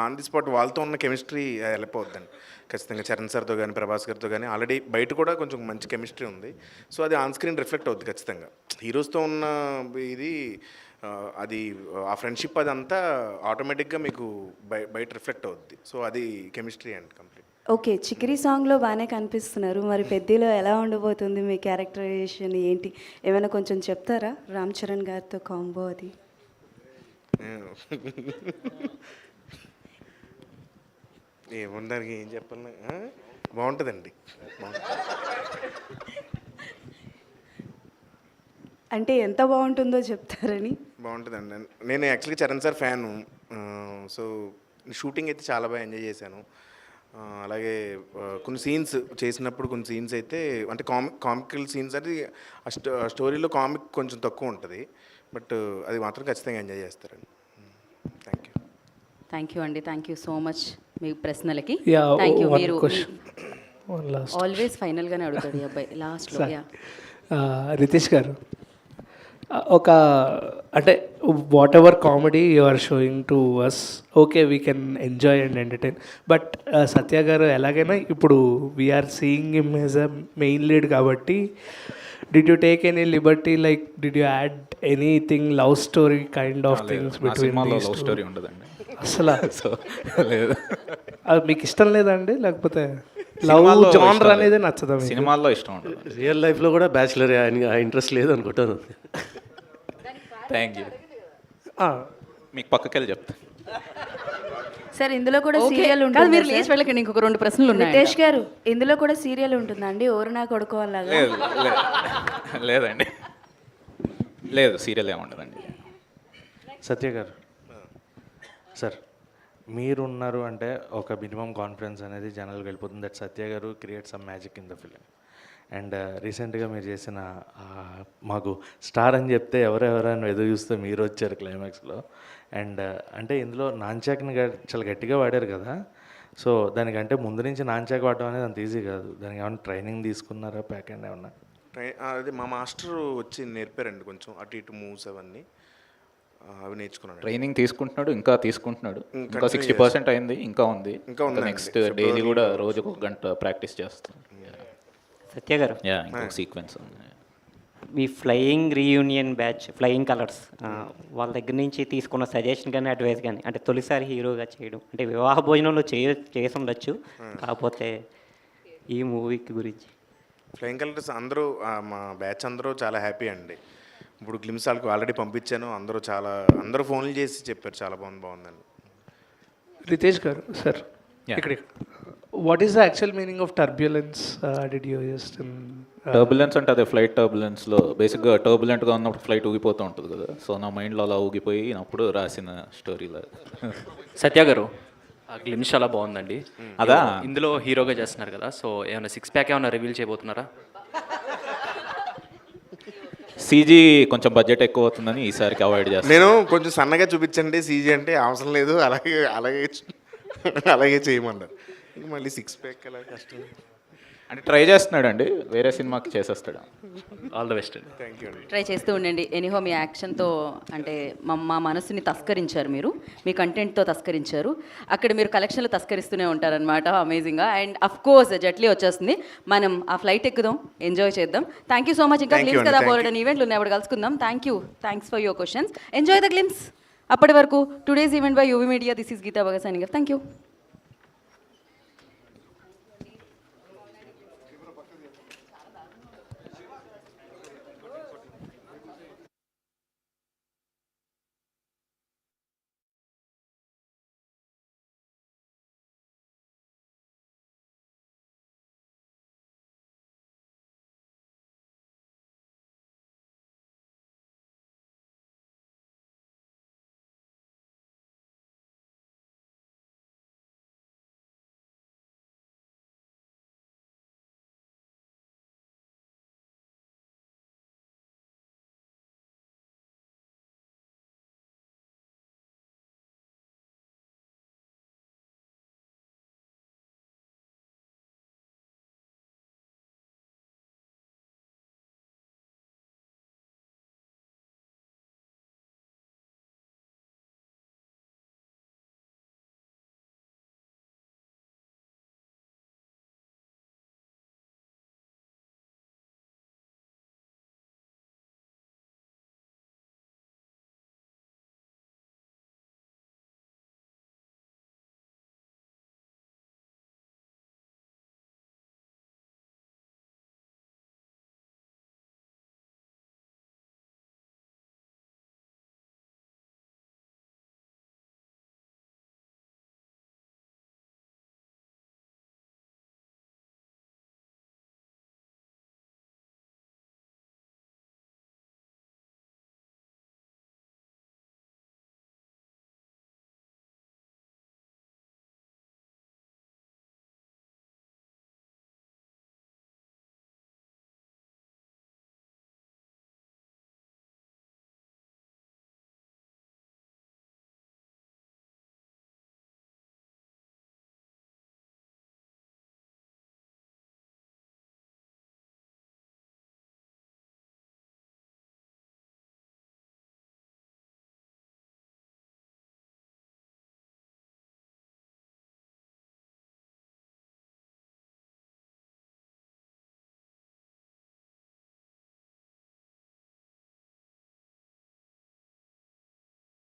ఆన్ ది స్పాట్ వాళ్ళతో ఉన్న కెమిస్ట్రీ హెల్ప్ అవుతుందండి ఖచ్చితంగా. చరణ్ సార్తో కానీ ప్రభాస్ గారితో కానీ ఆల్రెడీ బయట కూడా కొంచెం మంచి కెమిస్ట్రీ ఉంది. సో అది ఆన్ స్క్రీన్ రిఫ్లెక్ట్ అవుతుంది ఖచ్చితంగా. హీరోస్తో ఉన్న ఇది అది ఆ ఫ్రెండ్షిప్ అదంతా ఆటోమేటిక్గా మీకు బయట రిఫ్లెక్ట్ అవుద్ది. సో అది కెమిస్ట్రీ అండ్ కంప్లీట్. ఓకే, చికిరి సాంగ్లో బాగానే కనిపిస్తున్నారు, మరి పెద్దలో ఎలా ఉండబోతుంది మీ క్యారెక్టరైజేషన్ ఏంటి? ఏమైనా కొంచెం చెప్తారా రామ్ చరణ్ గారితో కాంబో అది? ఏముండడానికి ఏం చెప్పాలి, బాగుంటుందండి. అంటే ఎంత బాగుంటుందో చెప్తారని. బాగుంటుందండి. నేను యాక్చువల్గా Charan sir fan. So shooting అయితే చాలా బాగా ఎంజాయ్ చేశాను. అలాగే కొన్ని సీన్స్ చేసినప్పుడు కొన్ని సీన్స్ అయితే అంటే కామికల్ సీన్స్ అంటే ఆ స్టోరీలో కామిక్ కొంచెం తక్కువ ఉంటుంది, బట్ అది మాత్రం ఖచ్చితంగా ఎంజాయ్ చేస్తారండి. Thank you. థ్యాంక్ యూ అండి, థ్యాంక్ యూ సో మచ్ మీ ప్రశ్నలకి. Yeah, thank you. one మీరు question. One last. ఆల్వేస్ ఫైనల్గానే అడుగుతాడు ఈ అబ్బాయి లాస్ట్లో. యా రితేష్ గారు, ఒక అంటే whatever comedy you are showing to us, okay we can enjoy and entertain, but Satya గారు ఎలాగైనా ఇప్పుడు we are seeing him as a main lead కాబట్టి did you take any liberty, like did you add anything love story kind of things between love story ఉండదండి అసలు? So లేదు, అది మీకు ఇష్టం లేదండి, లేకపోతే లవ్ జానర్ అనేది నచ్చదా మీకు? సినిమాల్లో ఇష్టం ఉండదు. రియల్ లైఫ్లో కూడా బ్యాచులర్ ఆయన ఇంట్రెస్ట్ లేదు అనుకుంటాను. Thank you. మీకు పక్కకెళ్ళి చెప్తా. సార్ ఇందులో కూడా ఓకే. సీరియల్ కాదు, ఉంటుంది. మీరు లేచి వెళ్ళకండి, ఇంకొక 2 ప్రశ్నలు ఉన్నాయి. రితేష్ గారు, ఇందులో కూడా సీరియల్ ఉంటుందండి, ఓరు నా కొడుకో అలాగా? లేదు లేదండి, లేదు సీరియల్ ఏముండదండి. సత్య గారు సార్, మీరున్నారు అంటే ఒక మినిమం కాన్ఫిడెన్స్ అనేది జనాలకు వెళ్ళిపోతుంది దట్ సత్య గారు create some magic in the film. And రీసెంట్గా మీరు చేసిన మాకు స్టార్ అని చెప్తే ఎవరెవరైనా ఎదురు చూస్తే మీరు వచ్చారు క్లైమాక్స్లో. అండ్ అంటే ఇందులో నాన్చాక్ని చాలా గట్టిగా వాడారు కదా, సో దానికంటే ముందు నుంచి నాన్చాక్ వాడడం అనేది అంత ఈజీ కాదు. దానికి ఏమైనా ట్రైనింగ్ తీసుకున్నారా, ప్యాక్ అండ్ ఏమన్నా? అది మా మాస్టర్ వచ్చి నేర్పారండి, కొంచెం అటు ఇటు మూవ్స్ అవన్నీ అవి నేర్చుకున్నాను. ట్రైనింగ్ తీసుకుంటున్నాడు, ఇంకా తీసుకుంటున్నాడు. ఇంకా 60% అయింది, ఇంకా ఉంది. నెక్స్ట్ డైలీ కూడా రోజుకు 1 గంట ప్రాక్టీస్ చేస్తాం. సత్య గారు, ఇంకొక సీక్వెన్స్ ఉంది. మీ flying reunion batch, flying colours, వాళ్ళ దగ్గర నుంచి తీసుకున్న సజెషన్ కానీ అడ్వైస్ కానీ, అంటే తొలిసారి హీరోగా చేయడం, అంటే వివాహ భోజనంలో చేసి ఉండొచ్చు, కాకపోతే ఈ మూవీకి గురించి. ఫ్లయింగ్ కలర్స్ అందరూ మా బ్యాచ్ అందరూ చాలా హ్యాపీ అండి. ఇప్పుడు గ్లిమ్స్ వాళ్ళకి ఆల్రెడీ పంపించాను, అందరూ ఫోన్లు చేసి చెప్పారు చాలా బాగుందని. రితేష్ గారు సార్, ఇక్కడ what is the actual meaning of turbulence? Did you use turbulence అంటే అదే ఫ్లైట్ టర్బులెన్స్లో బేసిక్గా టర్బులెంట్గా ఉన్నప్పుడు ఫ్లైట్ ఊగిపోతూ ఉంటుంది కదా, సో నా మైండ్లో అలా ఊగిపోయినప్పుడు రాసిన స్టోరీలో. సత్య గారు, ఆ గ్లిమ్స్ చాలా బాగుందండి. అదా ఇందులో హీరోగా చేస్తున్నారు కదా, సో ఏమైనా 6 ప్యాక్ ఏమైనా రివీల్ చేయబోతున్నారా? సీజీ కొంచెం బడ్జెట్ ఎక్కువ అవుతుందని ఈసారికి అవాయిడ్ చేస్తాను. నేను కొంచెం సన్నగా చూపించండి సీజీ అంటే, అవసరం లేదు అలాగే చేయమన్నారు. మళ్ళీ 6 ప్యాక్ అలా కష్టం అంటే ట్రై చేస్తున్నాడు అండి, వేరే సినిమాకి చేసేస్తాడు. ఆల్ ద బెస్ట్ అండి. థ్యాంక్ యూ అండి. ట్రై చేస్తూ ఉండండి. ఎనీహో మీ యాక్షన్తో అంటే మా మనసుని తస్కరించారు, మీరు మీ కంటెంట్తో తస్కరించారు. అక్కడ మీరు కలెక్షన్లు తస్కరిస్తూనే ఉంటారనమాట, అమేజింగ్గా. అండ్ అఫ్ కోర్స్ జట్లీ వచ్చేస్తుంది, మనం ఆ ఫ్లైట్ ఎక్కుదాం, ఎంజాయ్ చేద్దాం. Thank you so much. ఇంకా గ్లిమ్స్ కదా బోర్డన్ ఈవెంట్లు ఉన్నాయి, అప్పుడు కలుసుకుందాం. Thanks for your questions. Enjoy the glimpse. అప్పటి వరకు today's event by UV media. This is Geetha Bhagat signing off. Thank you.